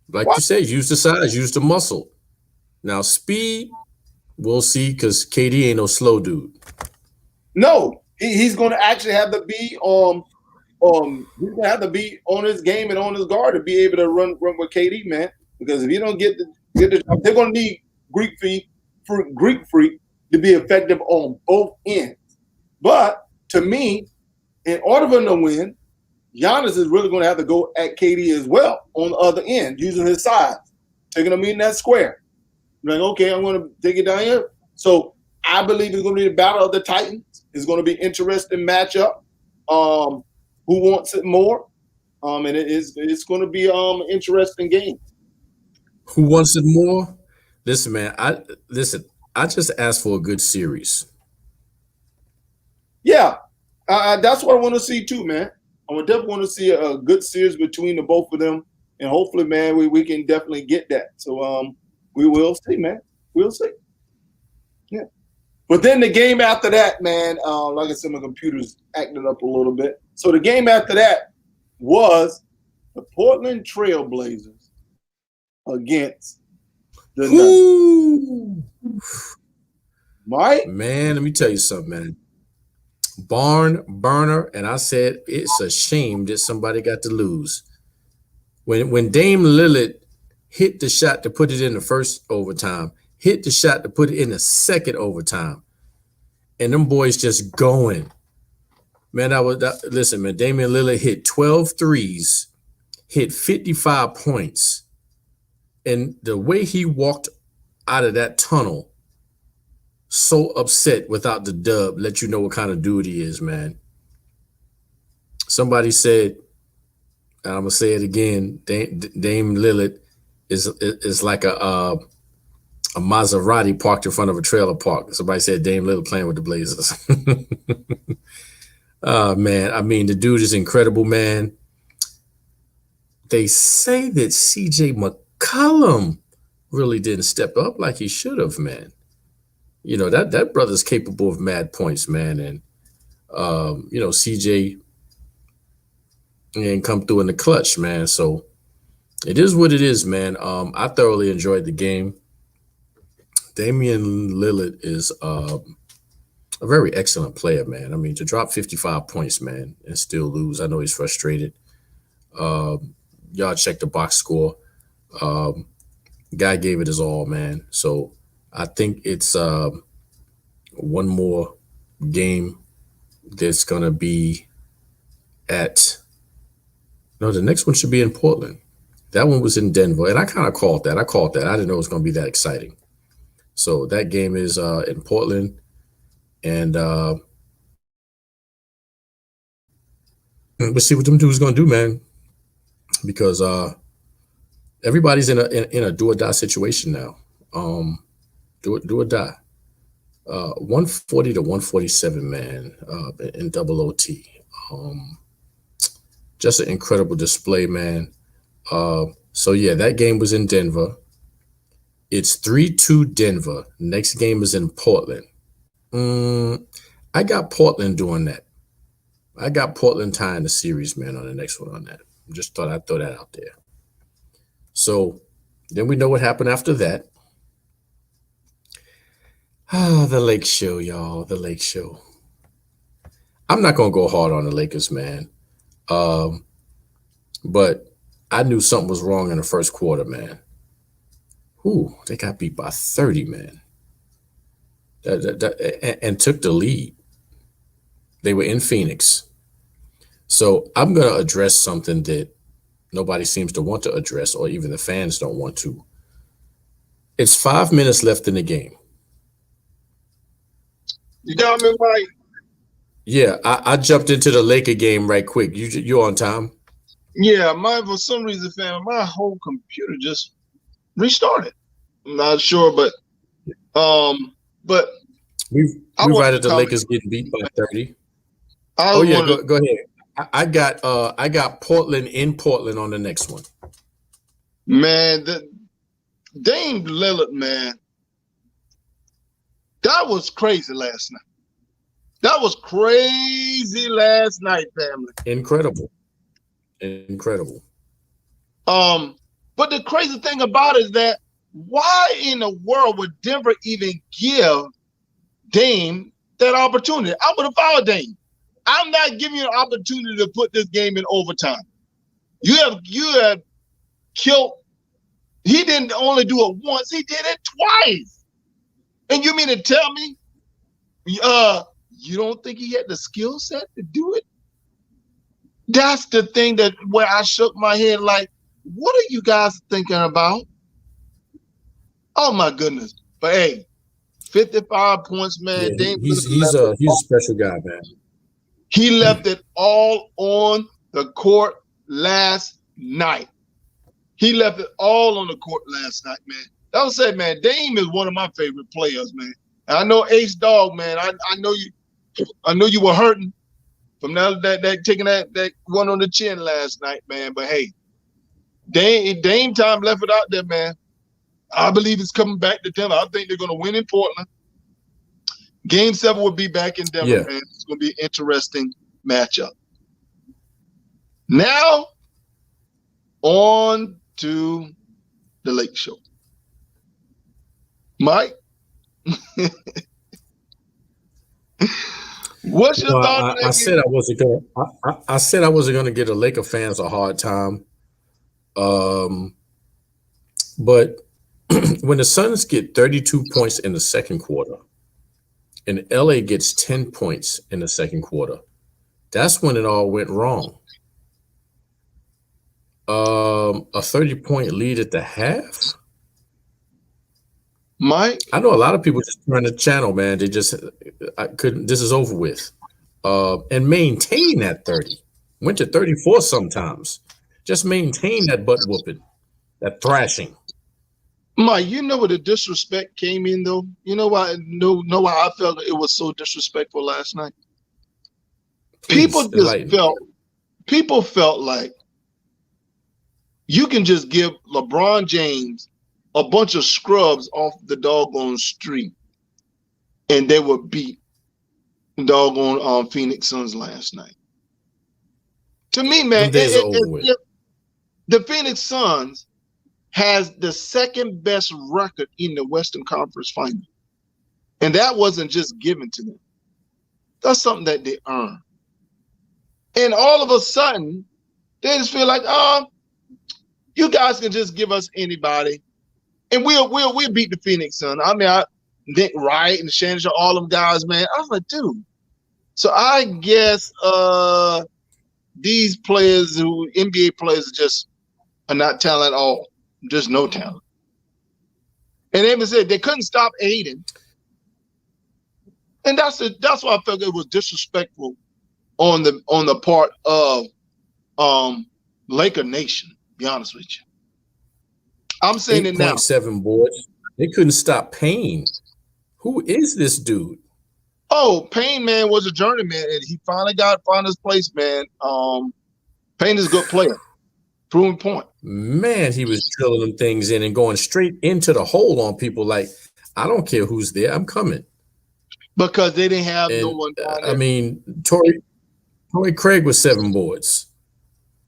Like you said, use the size, use the muscle. Now, speed, we'll see, because KD ain't no slow dude. No, he's going to actually have to be he's going to have to be on his game and on his guard to be able to run with KD, man. Because if you don't get the job, they're going to need Greek Freak to be effective on both ends. But to me, in order for him to win, Giannis is really going to have to go at KD as well on the other end, using his size, taking him in that square. Like, okay, I'm going to take it down here. So I believe it's going to be the battle of the Titans. It's going to be an interesting matchup. Who wants it more? And it's going to be an interesting game. Who wants it more? Listen, man. I just asked for a good series. Yeah, that's what I want to see too, man. I would definitely want to see a good series between the both of them. And hopefully, man, we can definitely get that. So we will see, man. We'll see. Yeah. But then the game after that, man, like I said, my computer's acting up a little bit. So the game after that was the Portland Trailblazers against the Nuggets. Right? Man, let me tell you something, man. Barn burner, and I said it's a shame that somebody got to lose. When Dame Lillard hit the shot to put it in the first overtime, hit the shot to put it in the second overtime, and them boys just going. Man, listen, man, Damian Lillard hit 12 threes, hit 55 points, and the way he walked out of that tunnel, so upset without the dub, let you know what kind of dude he is, man. Somebody said, and I'm gonna say it again, Dame Lillard is like a Maserati parked in front of a trailer park. Somebody said Dame Lillard playing with the Blazers. Man, I mean, the dude is incredible, man. They say that CJ McCollum really didn't step up like he should have, man. You know, that brother's capable of mad points, man. And, you know, CJ ain't come through in the clutch, man. So it is what it is, man. I thoroughly enjoyed the game. Damian Lillard is a very excellent player, man. I mean, to drop 55 points, man, and still lose. I know he's frustrated. Y'all check the box score. Guy gave it his all, man. So I think it's one more game that's going to be the next one should be in Portland. That one was in Denver, and I kind of called that. I didn't know it was going to be that exciting. So that game is in Portland, and we'll see what them dudes going to do, man, because everybody's in a do or die situation now. Do or die. 140 to 147, man, in double OT. Just an incredible display, man. So yeah, that game was in Denver. It's 3-2 Denver. Next game is in Portland. I got Portland doing that. I got Portland tying the series, man, on the next one on that. Just thought I'd throw that out there. So then we know what happened after that. The Lake Show, y'all. The Lake Show. I'm not going to go hard on the Lakers, man. But I knew something was wrong in the first quarter, man. Ooh, they got beat by 30, man. And took the lead. They were in Phoenix. So I'm going to address something that nobody seems to want to address, or even the fans don't want to. It's 5 minutes left in the game. You got me right. Yeah, I jumped into the Laker game right quick. You're on time? Yeah, for some reason, fam, my whole computer just restarted. I'm not sure, but we right at the Lakers getting beat by 30. Go ahead. I got Portland in Portland on the next one. Man, Dame Lillard, man, that was crazy last night. That was crazy last night, family. Incredible. But the crazy thing about it is that why in the world would Denver even give Dame that opportunity? I would have followed Dame. I'm not giving you an opportunity to put this game in overtime. You have killed. He didn't only do it once, he did it twice. And you mean to tell me you don't think he had the skill set to do it? That's the thing where I shook my head like, what are you guys thinking about? Oh my goodness. But hey, 55 points, man. Yeah, he's a special guy, man. He left it all on the court last night. He left it all on the court last night, man. That was it, man. Dame is one of my favorite players, man. And I know Ace Dog, man. I know you were hurting from that taking that one on the chin last night, man. But hey, Dame time left it out there, man. I believe it's coming back to Denver. I think they're going to win in Portland. Game 7 will be back in Denver, man. It's going to be an interesting matchup. Now, on to the Lake Show. Mike? What's your thought? I said I wasn't going. I said I wasn't going to get a Laker fans a hard time. But when the Suns get 32 points in the second quarter, and LA gets 10 points in the second quarter, that's when it all went wrong. A 30-point lead at the half. Mike, I know a lot of people just turn the channel, man. They just couldn't. This is over with, and maintain that 30. Went to 34 sometimes. Just maintain that butt whooping, that thrashing. Mike, you know where the disrespect came in, though. You know why? Know why I felt it was so disrespectful last night. People felt like you can just give LeBron James a bunch of scrubs off the doggone street, and they would beat the doggone Phoenix Suns last night. To me, man, the Phoenix Suns has the second best record in the Western Conference Final, and that wasn't just given to them. That's something that they earned. And all of a sudden, they just feel like, you guys can just give us anybody, and we'll beat the Phoenix Suns. I mean, Nick Wright and Shannon, all them guys, man. I was like, dude. So I guess these players, NBA players, just are not talented at all. Just no talent. And even said they couldn't stop Aiden, and that's why I felt it was disrespectful on the part of Laker Nation. To be honest with you, I'm saying it now. 8.7 boards. They couldn't stop Payne. Who is this dude? Oh, Payne, man, was a journeyman, and he finally found his place, man. Payne is a good player. Proven point. Man, he was drilling them things in and going straight into the hole on people like, I don't care who's there, I'm coming. Because they didn't have no one down there. I mean, Torrey Craig was 7 boards.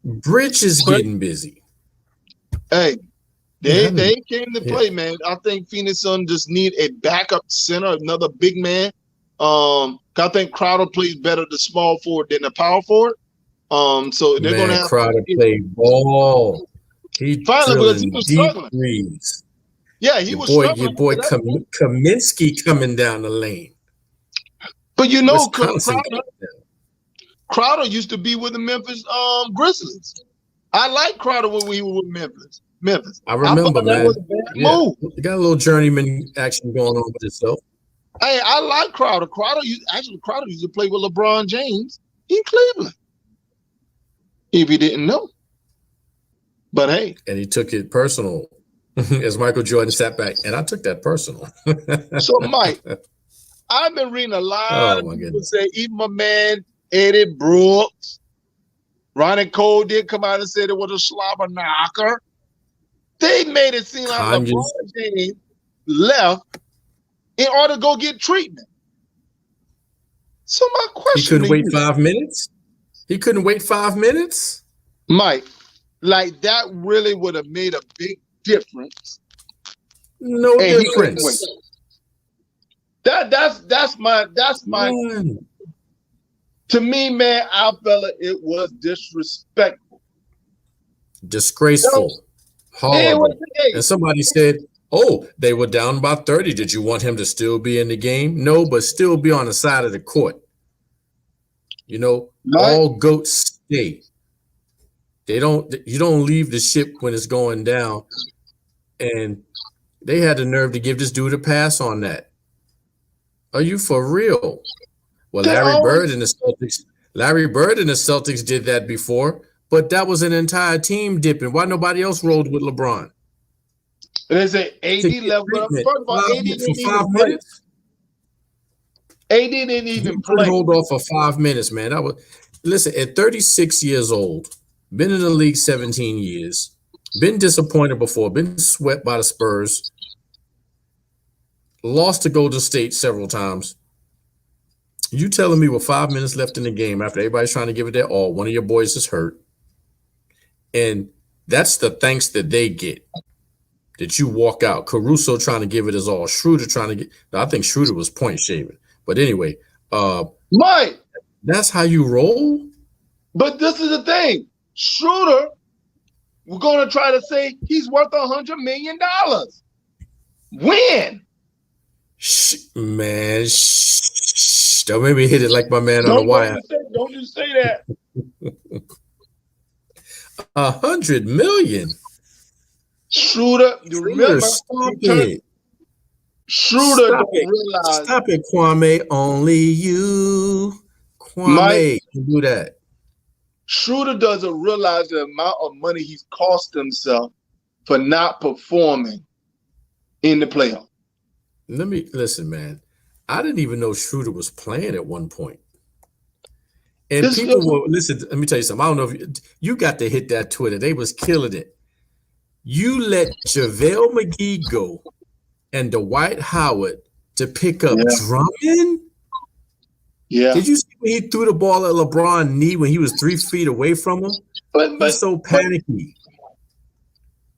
Bridge is getting busy. Hey, they came to play, man. I think Phoenix Suns just need a backup center, another big man. I think Crowder plays better the small forward than the power forward. So they're going to have Crowder play ball. He finally, he was struggling. Threes. Yeah, he was struggling. Your boy Kaminsky coming down the lane. But you know, Crowder used to be with the Memphis Grizzlies. I like Crowder when we were with Memphis. I remember, man. That was a bad move. You got a little journeyman action going on with yourself. Hey, I like Crowder. Crowder used to play with LeBron James in Cleveland. If you didn't know. But hey. And he took it personal. As Michael Jordan sat back, and I took that personal. So, Mike, I've been reading a lot of people say, even my man Eddie Brooks, Ronnie Cole did come out and said it was a slobber knocker. They made it seem like LeBron James left in order to go get treatment. So my question he couldn't wait 5 minutes? He couldn't wait 5 minutes? Mike, like that really would have made a big difference. No difference. That's my to me, man, I felt it was disrespectful. Disgraceful. Horrible. And somebody said, oh, they were down by 30. Did you want him to still be in the game? No, but still be on the side of the court. You know, all goats stay. You don't leave the ship when it's going down. And they had the nerve to give this dude a pass on that. Are you for real? Well, Larry Bird and the Celtics did that before, but that was an entire team dipping. Why nobody else rolled with LeBron? They say AD left up. First of all, AD didn't even 5 minutes. AD didn't even play. Hold off for 5 minutes, man. Listen, at 36 years old, been in the league 17 years, Been disappointed before. Been swept by the Spurs. Lost to Golden State several times. You telling me with 5 minutes left in the game after everybody's trying to give it their all, one of your boys is hurt. And that's the thanks that they get. That you walk out. Caruso trying to give it his all. Schroeder trying to get. No, I think Schroeder was point shaving. But anyway, Mike, that's how you roll. but this is the thing. Schroeder, we're going to try to say he's worth $100 million. When? Man, don't make me hit it like my man on the wire. Don't you say that. 100 million. Schroeder, you remember? Schroeder Stop don't it. realize. Stop it, Kwame. Only you. Kwame, Mike, can do that. Schroeder doesn't realize the amount of money he's cost himself for not performing in the playoff. Let me listen, man. I didn't even know Schroeder was playing at one point. And people will listen. Let me tell you something. I don't know if you got to hit that Twitter. They was killing it. You let JaVale McGee go and Dwight Howard to pick up Drummond? Yeah. Did you see when he threw the ball at LeBron's knee when he was 3 feet away from him? He's so panicky.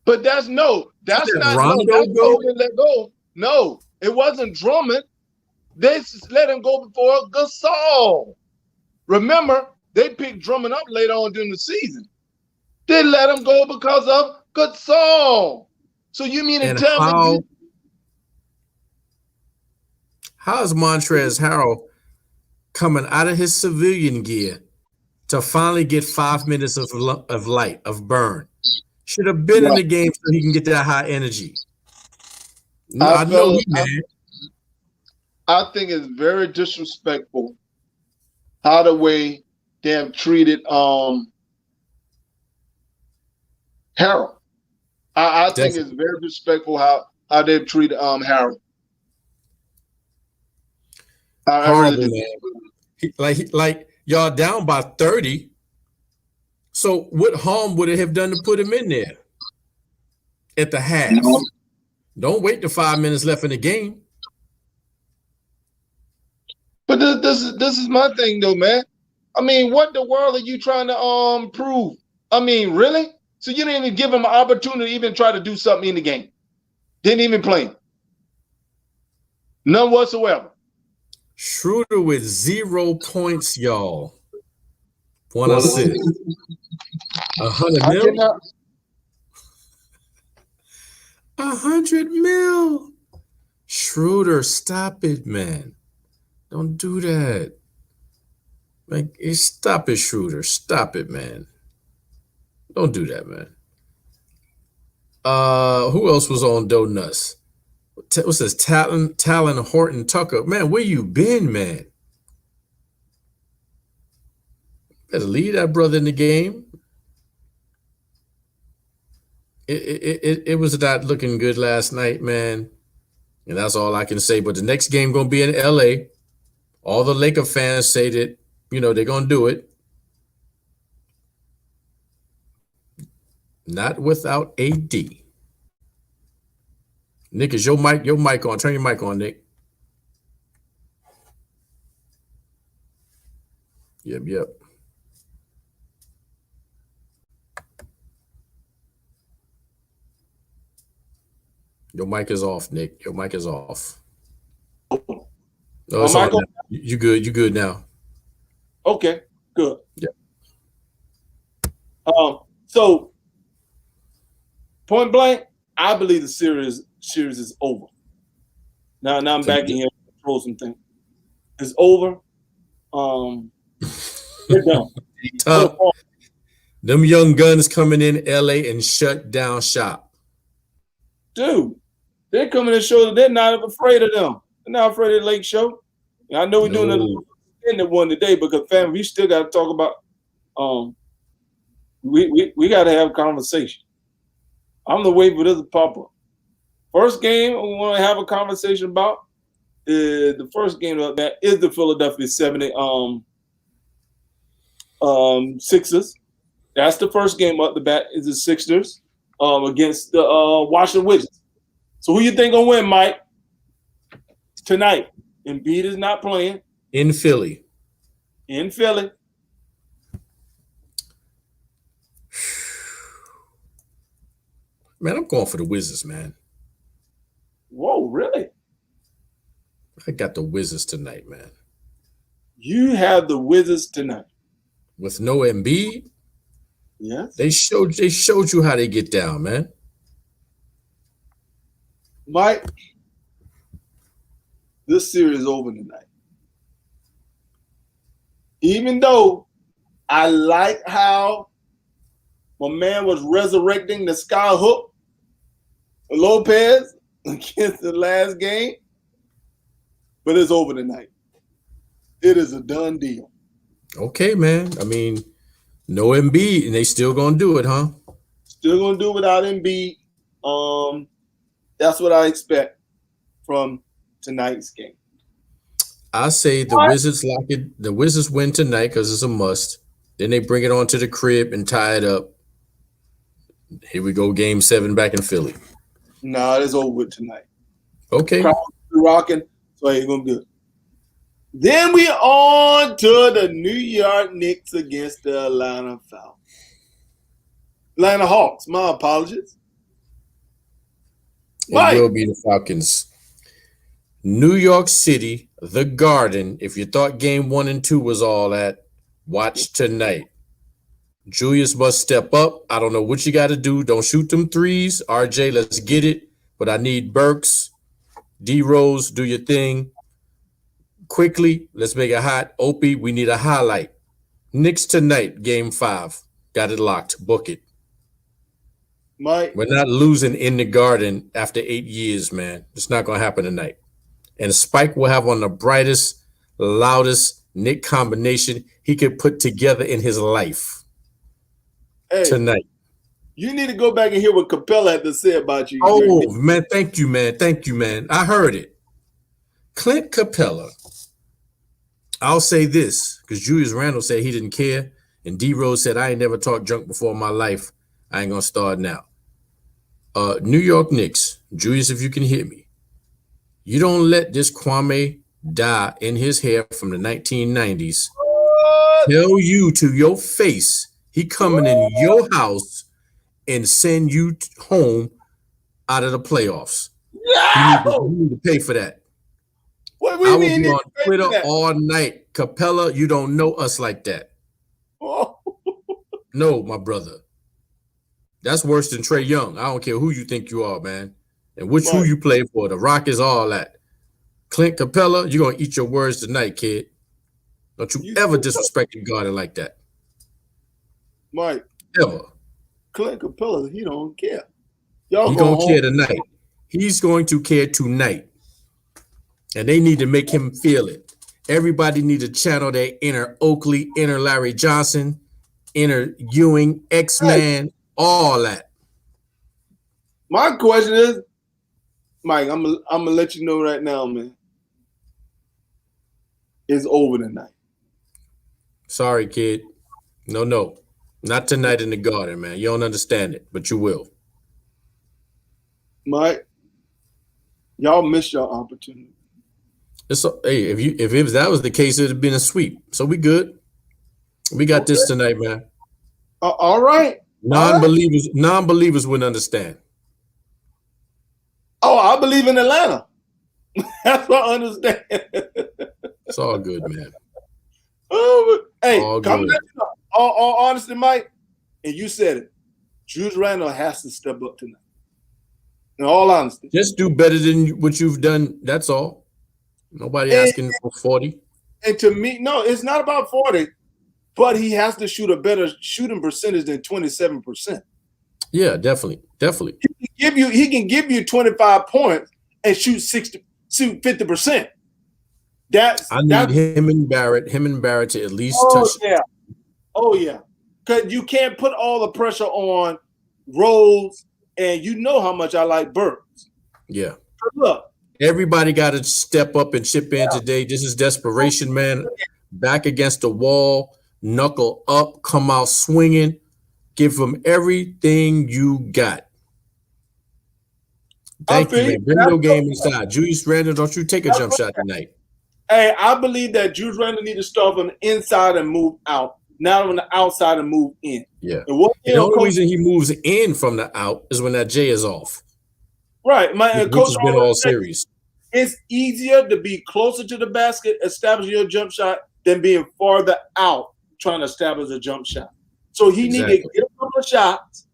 But that's not Rondo let go. No, it wasn't Drummond. They let him go before Gasol. Remember, they picked Drummond up later on during the season. They let him go because of Gasol. So you mean to tell me? How is Montrezl Harrell coming out of his civilian gear to finally get 5 minutes of light, of burn? Should have been in the game so he can get that high energy. No, I know he man. I think it's very disrespectful how the way they have treated Harrell. I think it's very disrespectful how they've treated Harrell. Horrible, man. Like y'all down by 30. So what harm would it have done to put him in there at the half? Don't wait the 5 minutes left in the game. But this is my thing though, man. I mean, what the world are you trying to prove? I mean, really? So you didn't even give him an opportunity to even try to do something in the game. Didn't even play him. None whatsoever. Schroeder with 0 points, y'all. 1 assist. 100 mil. 100 mil. Schroeder, stop it, man. Don't do that. Like, stop it, Schroeder. Stop it, man. Don't do that, man. Who else was on Donuts? What's this? Talon Horton Tucker. Man, where you been, man? Better leave that brother in the game. It was not looking good last night, man. And that's all I can say. But the next game gonna be in LA. All the Laker fans say that, they're gonna do it. Not without AD. Nick, is your mic on? Turn your mic on, Nick. Yep. Your mic is off, Nick. Your mic is off. No, it's on now. You good. You good now. Okay, good. Yeah. So point blank, I believe the series is over. Now I'm back in here to throw some things. It's over. They're done. Tough. Them young guns coming in LA and shut down shop. Dude, they're coming to show that they're not afraid of them. They're not afraid of the Lake Show. And I know we're doing the one today because family, we still got to talk about. We got to have a conversation. I'm the wait for this to pop up. First game we want to have a conversation about is the first game of that is the Philadelphia 70 Sixers. That's the first game up the bat is the Sixers against the Washington Wizards. So who you think gonna win, Mike? Tonight. Embiid is not playing. In Philly. In Philly. Man, I'm going for the Wizards, man. Whoa, really? I got the Wizards tonight, man. You have the Wizards tonight. With no Embiid? Yes. They showed you how they get down, man. Mike, this series is over tonight. Even though I like how my man was resurrecting the sky hook, Lopez, against the last game, but it's over tonight. It is a done deal. Okay, man. I mean, no Embiid, and they still gonna do it, huh? Still gonna do it without Embiid. That's what I expect from tonight's game. I say the Wizards lock it. The Wizards win tonight because it's a must. Then they bring it on to the crib and tie it up. Here we go, Game 7 back in Philly. No, it's over with tonight. Okay. Rocking, so it's gonna be good. Then we on to the New York Knicks against the Atlanta Falcons. Atlanta Hawks. My apologies. It will be the Falcons. New York City, the Garden. If you thought Game 1 and 2 was all that, watch tonight. Julius must step up. I don't know what you got to do. Don't shoot them threes. RJ, let's get it. But I need Burks, D-Rose, do your thing. Quickly, let's make it hot. Opie, we need a highlight. Knicks tonight, Game 5. Got it locked. Book it. Mike. We're not losing in the Garden after 8 years, man. It's not going to happen tonight. And Spike will have one of the brightest, loudest Knick combination he could put together in his life tonight. You need to go back and hear what Capella had to say about you. Oh, man, thank you, man. Thank you, man. I heard it. Clint Capella. I'll say this, because Julius Randle said he didn't care, and D-Rose said, I ain't never talked junk before in my life. I ain't going to start now. New York Knicks, Julius, if you can hear me, you don't let this Kwame dye in his hair from the 1990s tell you to your face he coming in your house and send you home out of the playoffs. You need to pay for that. What I will be on Twitter all night. Capella, you don't know us like that. Oh. No, my brother. That's worse than Trae Young. I don't care who you think you are, man. And who you play for. The Rockets, all that. Clint Capella, you're going to eat your words tonight, kid. Don't you ever disrespect your Garden like that. Mike. Ever. Clint Capella, he don't care. He's going to care tonight. He's going to care tonight. And they need to make him feel it. Everybody need to channel their inner Oakley, inner Larry Johnson, inner Ewing, X-Man, all that. My question is, Mike, I'm gonna let you know right now, man. It's over tonight. Sorry, kid. No. Not tonight in the Garden, man. You don't understand it, but you will. Mike, y'all missed your opportunity. Hey, if that was the case, it'd have been a sweep. So we good. We got this tonight, man. All right. Non-believers wouldn't understand. Oh, I believe in Atlanta. That's what I understand. It's all good, man. Oh, hey, all come good. All honesty, Mike, and you said it. Julius Randle has to step up tonight. In all honesty. Just do better than what you've done. That's all. Nobody asking for 40. And to me, no, it's not about 40, but he has to shoot a better shooting percentage than 27%. Yeah, definitely. He can give you 25 points and shoot 50%. I need him and Barrett to at least touch it. Oh yeah. Because you can't put all the pressure on Rose, and you know how much I like Burks. Yeah. Look. Everybody got to step up and chip in today. This is desperation, man. Back against the wall, knuckle up, come out swinging. Give them everything you got. Thank you, feel man. Bring your game inside. Julius Randle, don't you take a jump shot tonight. Hey, I believe that Julius Randle need to start from the inside and move out, not on the outside and move in. Yeah. And what the only reason he moves in from the out is when that J is off. Right. Which has been all series. It's easier to be closer to the basket, establish your jump shot, than being farther out trying to establish a jump shot. So he need to get a couple of shots,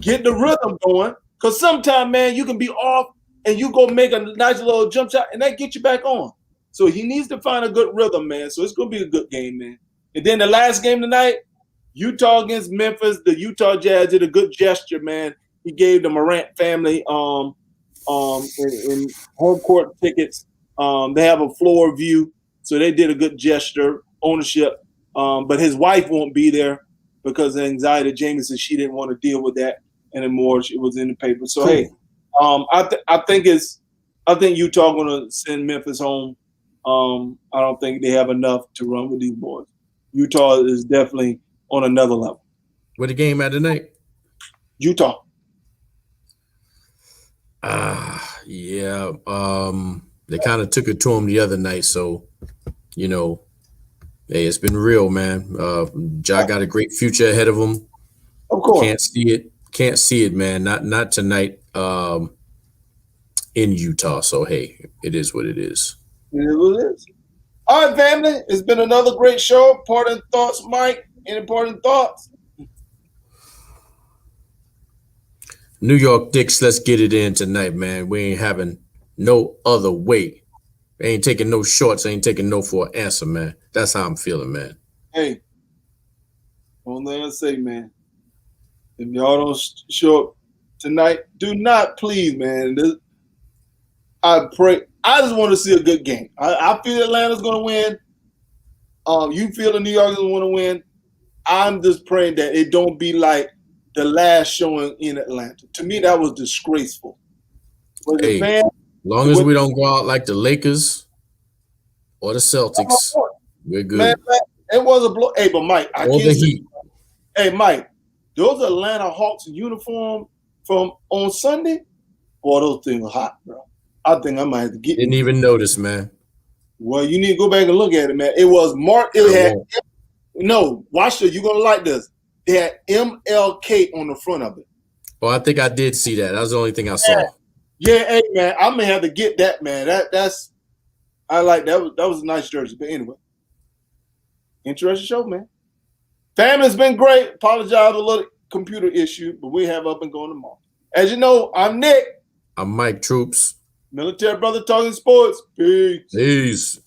get the rhythm going. Because sometimes, man, you can be off and you go make a nice little jump shot and that get you back on. So he needs to find a good rhythm, man. So it's going to be a good game, man. And then the last game tonight, Utah against Memphis. The Utah Jazz did a good gesture, man. He gave the Morant family in home court tickets. They have a floor view, so they did a good gesture, ownership. But his wife won't be there because of anxiety. Jamie said she didn't want to deal with that anymore. It was in the paper. So hey, I think Utah going to send Memphis home. I don't think they have enough to run with these boys. Utah is definitely on another level. Where the game at tonight? Utah. Yeah. They kind of took it to him the other night, so hey, it's been real, man. Ja got a great future ahead of him. Of course. Can't see it, man. Not tonight. In Utah. So hey, it is what it is. It is what it is. All right, family. It's been another great show. Parting thoughts, Mike. Any parting thoughts? New York Knicks, let's get it in tonight, man. We ain't having no other way. Ain't taking no shorts. Ain't taking no for an answer, man. That's how I'm feeling, man. Hey, one thing I say, man. If y'all don't show up tonight, do not, please, man. I pray. I just want to see a good game. I feel Atlanta's going to win. You feel the New Yorkers want to win. I'm just praying that it don't be like the last showing in Atlanta. To me, that was disgraceful. Hey, as long as we don't go out like the Lakers or the Celtics, we're good. Man, it was a blow. Hey, but Mike, I or can't the Heat. Hey, Mike, those Atlanta Hawks uniform from on Sunday, boy, those things are hot, bro. I think I might have to get. Didn't even notice, man. Well, you need to go back and look at it, man. It was marked. It had watch it. You're gonna like this. They had MLK on the front of it. Oh, I think I did see that. That was the only thing I saw. Yeah, hey man, I may have to get that, man. That's I like that. That was a nice jersey. But anyway, interesting show, man. Family's been great. Apologize for a little computer issue, but we have up and going tomorrow. As you know, I'm Nick. I'm Mike Troops. Military Brother Talking Sports. Peace. Peace.